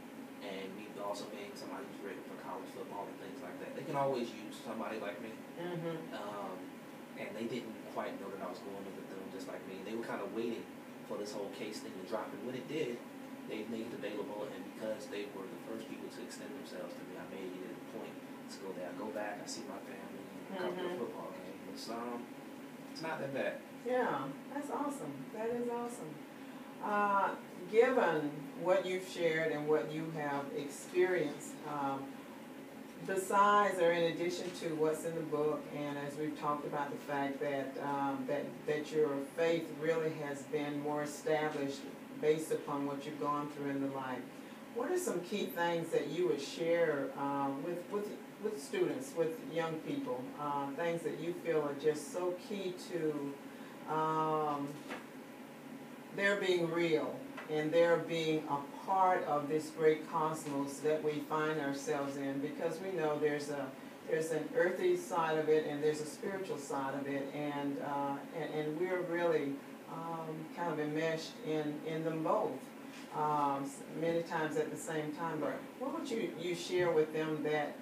and me also being somebody who's written for college football and things like that, they can always use somebody like me. And they didn't quite know that I was going to Bethune just like me. They were kind of waiting for this whole case thing to drop, and when it did, they made it available. And because they were the first people to extend themselves to me, I made it a point to go there. I go back, I see my family, cover the football game. It's not that bad. Yeah, that's awesome. That is awesome. Given what you've shared and what you have experienced, besides or in addition to what's in the book, and as we've talked about the fact that that your faith really has been more established based upon what you've gone through in the life, what are some key things that you would share with students, with young people, things that you feel are just so key to their being real and their being a part of this great cosmos that we find ourselves in? Because we know there's an earthly side of it and there's a spiritual side of it, and we're really kind of enmeshed in them both many times at the same time. But what would you share with them that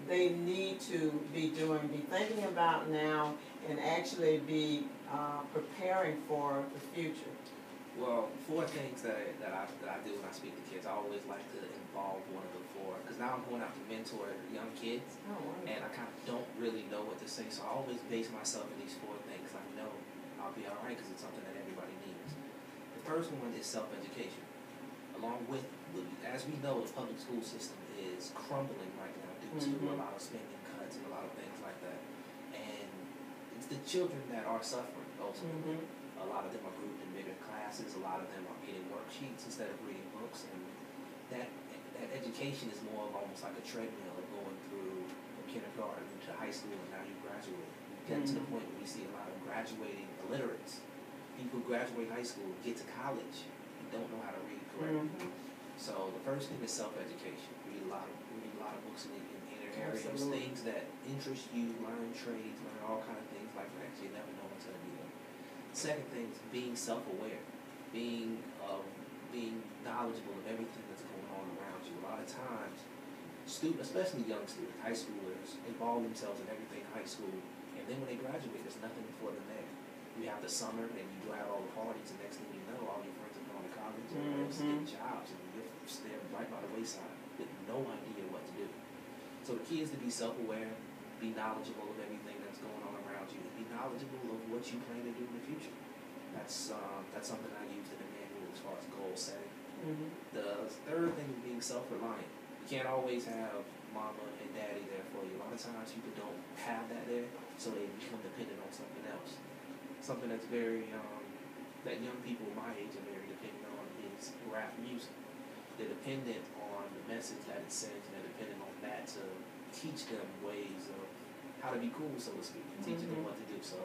they need to be doing, be thinking about now, and actually be preparing for the future? Well, 4 things that I do when I speak to kids. I always like to involve one of the 4, because now I'm going out to mentor young kids, and I kind of don't really know what to say, so I always base myself in these 4 things. I know I'll be all right because it's something that everybody needs. The first one is self-education. Along with, as we know, the public school system is crumbling right now due to a lot of spending cuts and a lot of things like that. And it's the children that are suffering ultimately. A lot of them are grouped in bigger classes. A lot of them are getting worksheets instead of reading books. And that education is more of almost like a treadmill of going through from kindergarten to high school, and now you graduate. You get to the point where we see a lot of graduating illiterates. People who graduate high school, get to college, and don't know how to read correctly. So the first thing is self-education. Read a lot of books in their areas, things that interest you, learn trades, learn all kind of things like that. You never know what's going to be there. Second thing is being self-aware, being knowledgeable of everything that's going on around you. A lot of times, students, especially young students, high schoolers, involve themselves in everything high school, and then when they graduate, there's nothing for them there. You have the summer, and you go out all the parties, and next thing you know, all your friends are going to college, and they're getting jobs, and you're staring right by the wayside with no idea what to do. So the key is to be self-aware, be knowledgeable of everything that's going on around you, and be knowledgeable of what you plan to do in the future. That's something I use in the manual as far as goal setting. Mm-hmm. The third thing is being self-reliant. You can't always have mama and daddy there for you. A lot of times people don't have that there, so they become dependent on something else. Something that's very, that young people my age are very dependent on is rap music. They're dependent on the message that it sends, and they're dependent on that to teach them ways of how to be cool, so to speak, teaching them what to do. So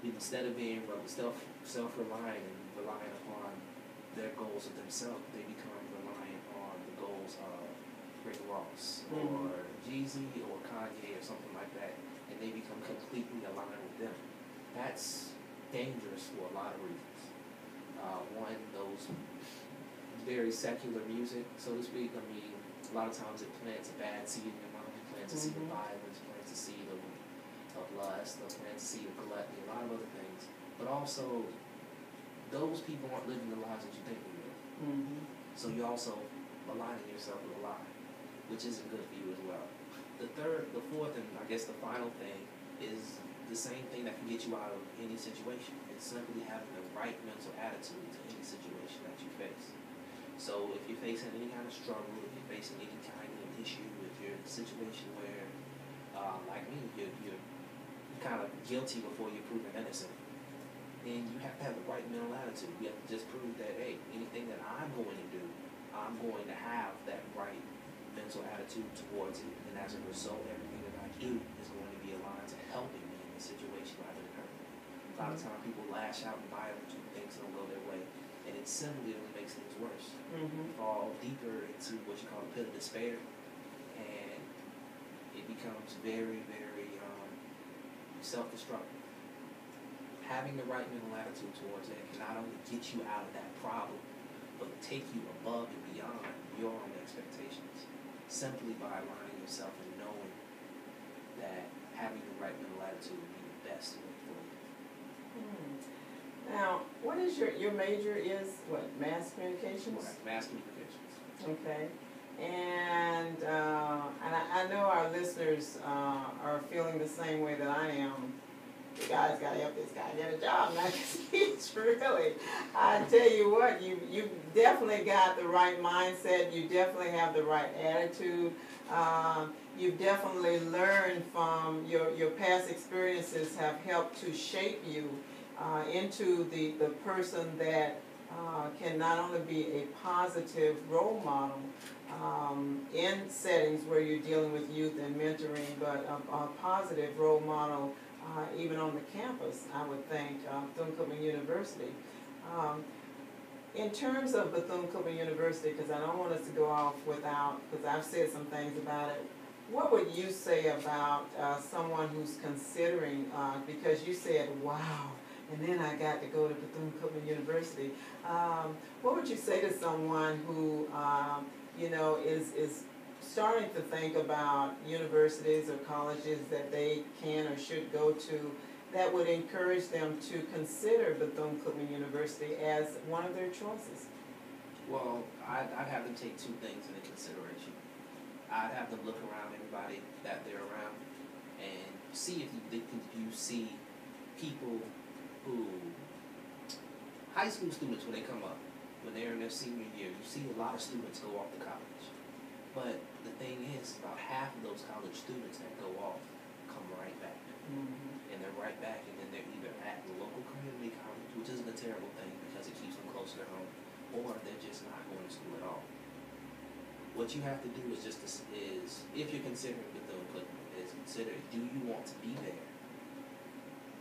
instead of being self-reliant and relying upon their goals of themselves, they become reliant on the goals of Rick Ross or Jeezy or Kanye or something like that, and they become completely aligned with them. That's dangerous for a lot of reasons. One, those very secular music, so to speak. I mean, a lot of times it plants a bad seed in your mind. It plants a seed of violence, plants a seed of lust, or plants a seed of gluttony, a lot of other things. But also, those people aren't living the lives that you think they live. So you're also aligning yourself with a lie, which isn't good for you as well. The fourth, and I guess the final thing is the same thing that can get you out of any situation. It's simply having the right mental attitude to any situation that you face. So if you're facing any kind of struggle, if you're facing any kind of issue, if you're in a situation where, like me, you're kind of guilty before you're proven innocent, then you have to have the right mental attitude. You have to just prove that, hey, anything that I'm going to do, I'm going to have that right mental attitude towards it, and as a result, everything that I do is going to be aligned to helping me in the situation rather than hurting me. A lot of times people lash out and violent when things don't go their way, and it simply only makes things worse. Fall deeper into what you call the pit of despair, and it becomes very, very self-destructive. Having the right mental attitude towards it can not only get you out of that problem, but take you above and beyond your own expectations, simply by aligning yourself and knowing that having the right mental attitude will be the best way for you. Now, what is your major is, what, mass communications? Right, mass communications. Okay. And I know our listeners are feeling the same way that I am. You guys got to help this guy get a job now, because he's really, I tell you what, you definitely got the right mindset. You definitely have the right attitude. You've definitely learned from your past experiences have helped to shape you into the person that can not only be a positive role model in settings where you're dealing with youth and mentoring, but a positive role model even on the campus, I would think, Bethune-Cookman University. In terms of Bethune-Cookman University, because I don't want us to go off without, because I've said some things about it, what would you say about someone who's considering, because you said, wow, and then I got to go to Bethune-Cookman University. What would you say to someone who, is starting to think about universities or colleges that they can or should go to, that would encourage them to consider Bethune-Cookman University as one of their choices? Well, I'd have them take two things into consideration. I'd have them look around everybody that they're around and see if you see people who, high school students, when they come up, when they're in their senior year, you see a lot of students go off to college. But the thing is, about half of those college students that go off come right back. And they're right back, and then they're either at the local community college, which isn't a terrible thing because it keeps them closer to home, or they're just not going to school at all. What you have to do is if you're considering Bethune-Cookman, is consider, do you want to be there?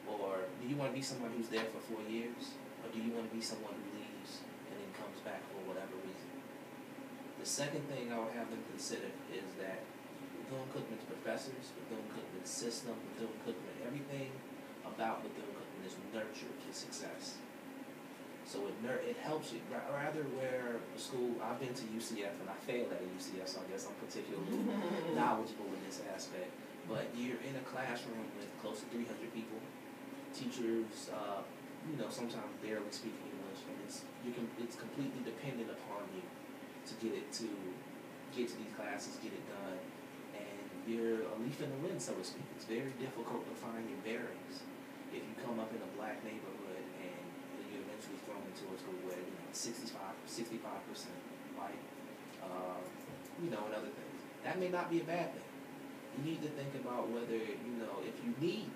Or do you want to be someone who's there for 4 years? Or do you want to be someone who leaves and then comes back for whatever reason? The second thing I would have them consider is that Bethune-Cookman's professors, Bethune-Cookman's system, Bethune-Cookman, everything about Bethune-Cookman is nurtured to success. So it helps you. Rather where the school, I've been to UCF and I failed at UCF, so I guess I'm particularly knowledgeable in this aspect. But you're in a classroom with close to 300 people, teachers, sometimes barely speak English, and it's completely dependent upon you to get to these classes, get it done, and you're a leaf in the wind, so to speak. It's very difficult to find your bearings if you come up in a black neighborhood and you're eventually thrown into a school where 65% white, and other things. That may not be a bad thing. You need to think about whether, if you need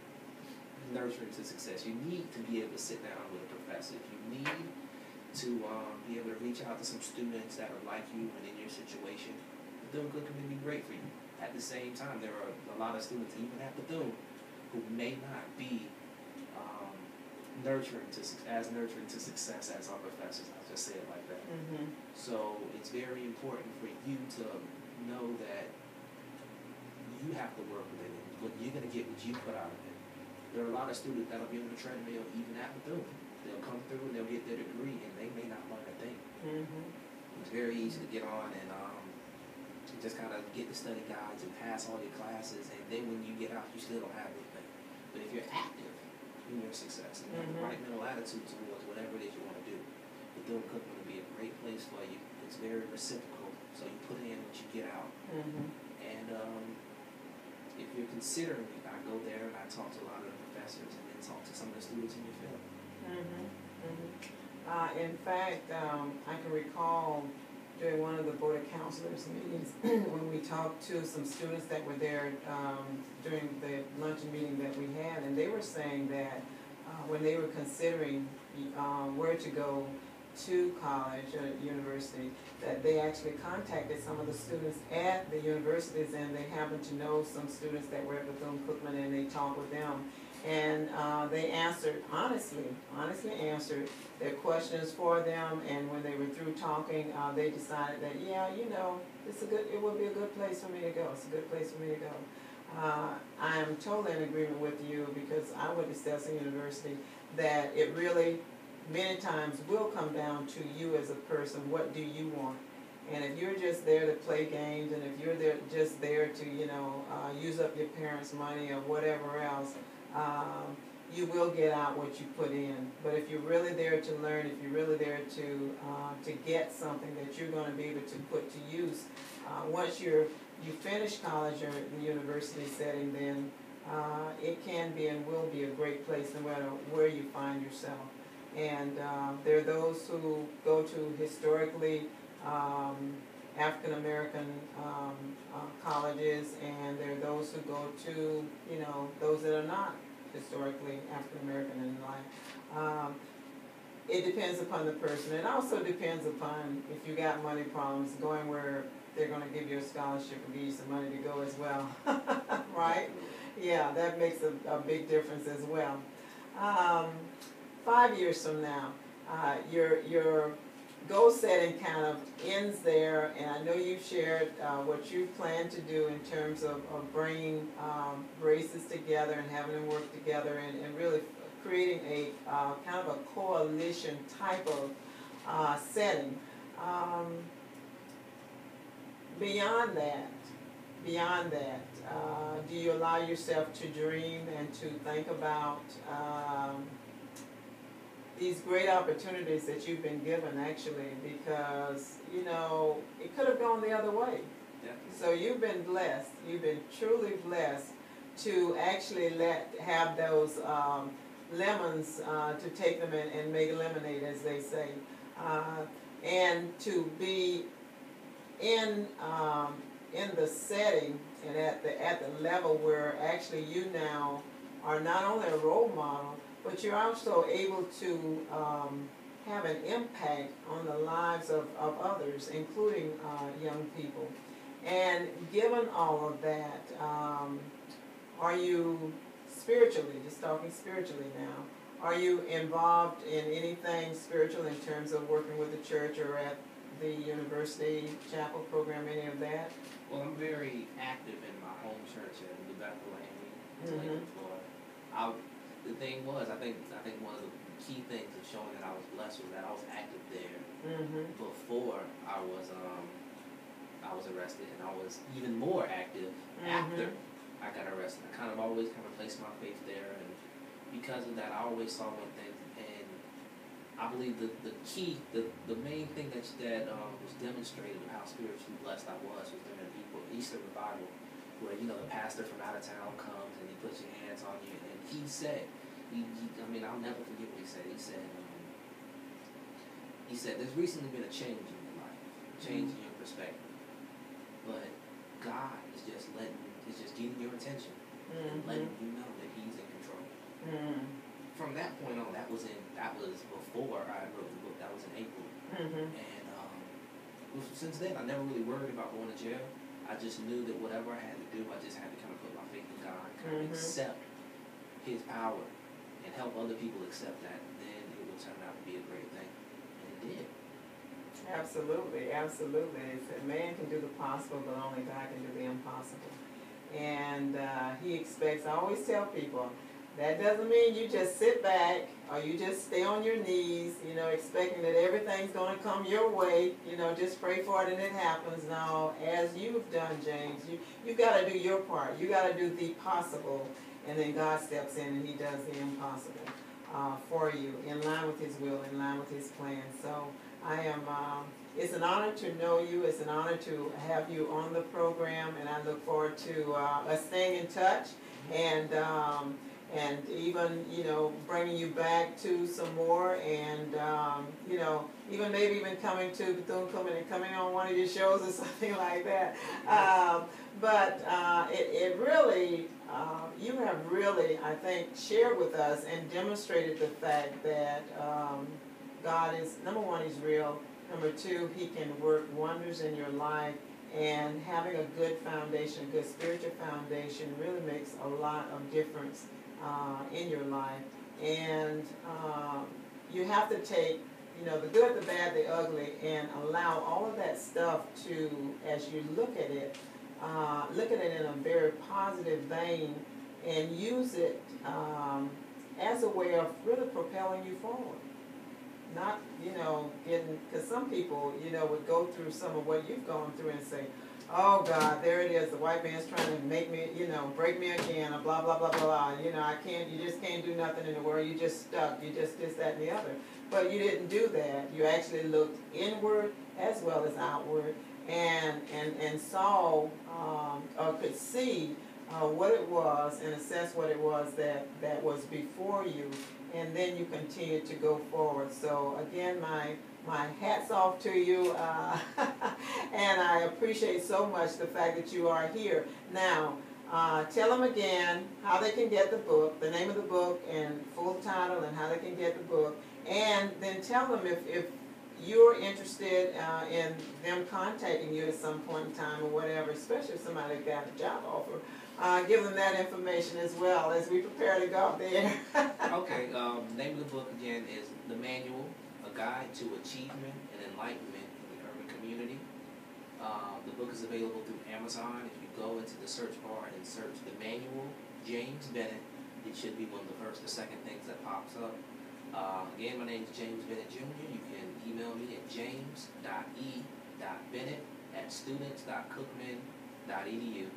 nurturing to success, you need to be able to sit down with a professor. If you need to be able to reach out to some students that are like you and in your situation, Bethune-Cookman can be great for you. At the same time, there are a lot of students, even at Bethune, who may not be nurturing to success as our professors. I'll just say it like that. Mm-hmm. So it's very important for you to know that you have to work with it. But you're going to get what you put out of it. There are a lot of students that will be on the treadmill even at Bethune. They'll come through and they'll get their degree and they may not learn a thing. Mm-hmm. It's very easy to get on and just kind of get the study guides and pass all your classes, and then when you get out, you still don't have anything. But if you're active in your success and you have the right mental attitude towards whatever it is you want to do, Bethune-Cookman will be a great place for you. It's very reciprocal, so you put in what you get out. Mm-hmm. And if you're considering it, I go there and I talk to a lot of the professors and then talk to some of the students in your field. Mm-hmm. Mm-hmm. In fact, I can recall during one of the Board of Counselors meetings when we talked to some students that were there during the luncheon meeting that we had, and they were saying that when they were considering where to go to college or university, that they actually contacted some of the students at the universities, and they happened to know some students that were at Bethune-Cookman, and they talked with them. And they answered, honestly answered their questions for them, and when they were through talking, they decided that, yeah, it would be a good place for me to go. It's a good place for me to go. I am totally in agreement with you, because I went to Stetson University, that it really, many times, will come down to you as a person. What do you want? And if you're just there to play games, and if you're just there to, use up your parents' money or whatever else, you will get out what you put in. But if you're really there to learn, if you're really there to get something that you're going to be able to put to use, once you finish college or the university setting, then it can be and will be a great place no matter where you find yourself. And there are those who go to historically African American colleges, and there are those who go to, those that are not historically African American in life. It depends upon the person. It also depends upon, if you got money problems, going where they're going to give you a scholarship and give you some money to go as well. Right? Yeah, that makes a big difference as well. 5 years from now, your goal setting kind of ends there, and I know you've shared what you plan to do in terms of bringing races together and having them work together, and really creating a kind of a coalition type of setting. Beyond that, do you allow yourself to dream and to think about these great opportunities that you've been given, actually, because, it could have gone the other way. Yeah. So you've been blessed. You've been truly blessed to actually have those lemons, to take them and make lemonade, as they say, and to be in the setting and at the level where actually you now are not only a role model, but you're also able to have an impact on the lives of others, including young people. And given all of that, are you spiritually, just talking spiritually now, are you involved in anything spiritual in terms of working with the church or at the university chapel program, any of that? Well, I'm very active in my home church in New Bethlehem, Lakeland, Florida. The thing was, I think one of the key things of showing that I was blessed was that I was active there before I was arrested, and I was even more active after I got arrested. I kind of always placed my faith there, and because of that, I always saw one thing, and I believe the main thing that was demonstrated of how spiritually blessed I was during the Easter revival. where, you know, the pastor from out of town comes and he puts your hands on you, and he said, I mean, I'll never forget what he said. He said, there's recently been a change in your life, a change in your perspective, but God is just getting your attention and letting you know that He's in control. From that point on, that was before I wrote the book. That was in April, and since then I never really worried about going to jail. I just knew that whatever I had to do, I just had to kind of put my faith in God, kind of accept His power, and help other people accept that. Then it will turn out to be a great thing, and it did. Absolutely, absolutely. It said man can do the possible, but only God can do the impossible. And He expects, I always tell people, that doesn't mean you just sit back or you just stay on your knees, you know, expecting that everything's going to come your way, you know, just pray for it and it happens. No, as you've done, James, you've got to do your part. You got to do the possible, and then God steps in and He does the impossible for you, in line with His will, in line with His plan. So I am, it's an honor to know you. It's an honor to have you on the program, and I look forward to us staying in touch and even, you know, bringing you back to some more, and, you know, maybe even coming to Bethune-Cookman and coming on one of your shows or something like that. But it really, you have really, I think, shared with us and demonstrated the fact that God is, number one, He's real. Number two, He can work wonders in your life. And having a good foundation, a good spiritual foundation, really makes a lot of difference in your life. And you have to take, you know, the good, the bad, the ugly, and allow all of that stuff to, as you look at it in a very positive vein, and use it as a way of really propelling you forward. Not, you know, because some people, you know, would go through some of what you've gone through and say, oh God, there it is, the white man's trying to make me, you know, break me again, or blah, blah, blah, blah, blah. You know, you just can't do nothing in the world, you just stuck, you just this, that, and the other. But you didn't do that. You actually looked inward as well as outward, and saw, or could see what it was, and assess what it was that was before you, and then you continue to go forward. So again, my hat's off to you, and I appreciate so much the fact that you are here. Now, tell them again how they can get the book, the name of the book and full title, and how they can get the book, and then tell them if you're interested in them contacting you at some point in time or whatever, especially if somebody got a job offer. Give them that information as well as we prepare to go out there. Okay, the name of the book again is The Manual, A Guide to Achievement and Enlightenment in the Urban Community. The book is available through Amazon. If you go into the search bar and search The Manual, James Bennett, it should be one of the first or second things that pops up. Again, my name is James Bennett Jr. You can email me at james.e.bennett@students.cookman.edu.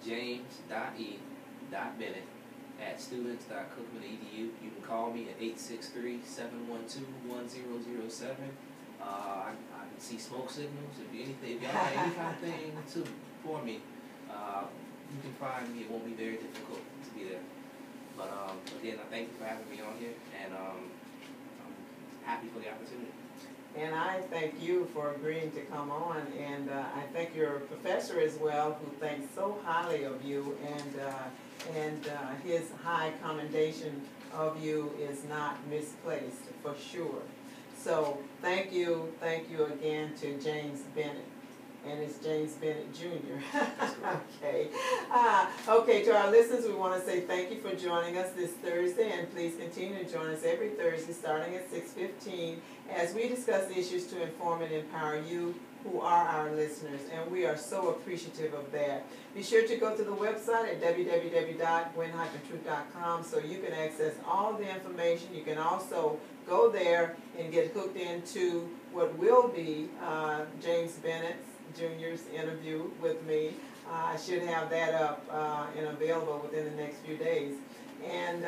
james.e.bennett@students.cookman.edu. You can call me at 863-712-1007. I can see smoke signals. If y'all have any kind of thing for me, you can find me. It won't be very difficult to be there. But again, I thank you for having me on here, and I'm happy for the opportunity. And I thank you for agreeing to come on, and I thank your professor as well, who thinks so highly of you, and his high commendation of you is not misplaced, for sure. So thank you again to James Bennett. And it's James Bennett Jr. Okay. Okay, to our listeners, we want to say thank you for joining us this Thursday, and please continue to join us every Thursday starting at 6:15 as we discuss issues to inform and empower you who are our listeners, and we are so appreciative of that. Be sure to go to the website at www.gwen-truth.com so you can access all the information. You can also go there and get hooked into what will be James Bennett Jr.'s interview with me. I should have that up and available within the next few days. And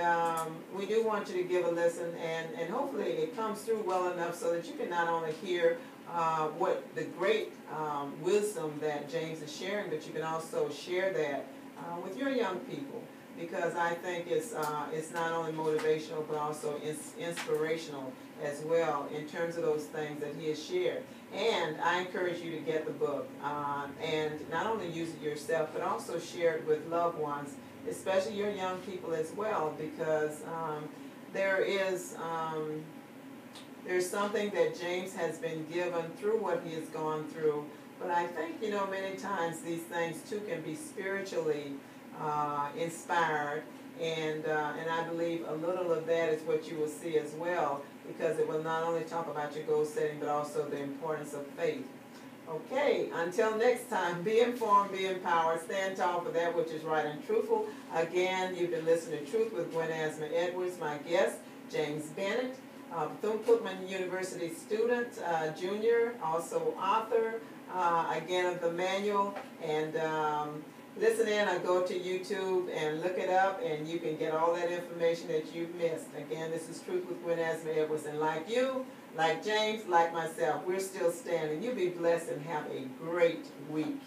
we do want you to give a listen, and hopefully it comes through well enough so that you can not only hear what the great wisdom that James is sharing, but you can also share that with your young people, because I think it's not only motivational but also inspirational as well in terms of those things that he has shared. And I encourage you to get the book and not only use it yourself but also share it with loved ones, especially your young people as well, because there's something that James has been given through what he has gone through. But I think, many times these things too can be spiritually inspired, and I believe a little of that is what you will see as well, because it will not only talk about your goal setting but also the importance of faith. Okay, until next time, be informed, be empowered, stand tall for that which is right and truthful. Again, you've been listening to Truth with Gwen Azama-Edwards. My guest, James Bennett, Bethune-Cookman University student, junior, also author, again, of the manual. And listen in, or go to YouTube and look it up, and you can get all that information that you've missed. Again, this is Truth with Gwen Azama-Edwards, and like you, like James, like myself, we're still standing. You be blessed and have a great week.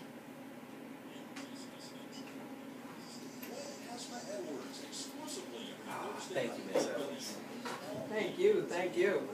Thank you, Ms. Evans. Thank you, thank you.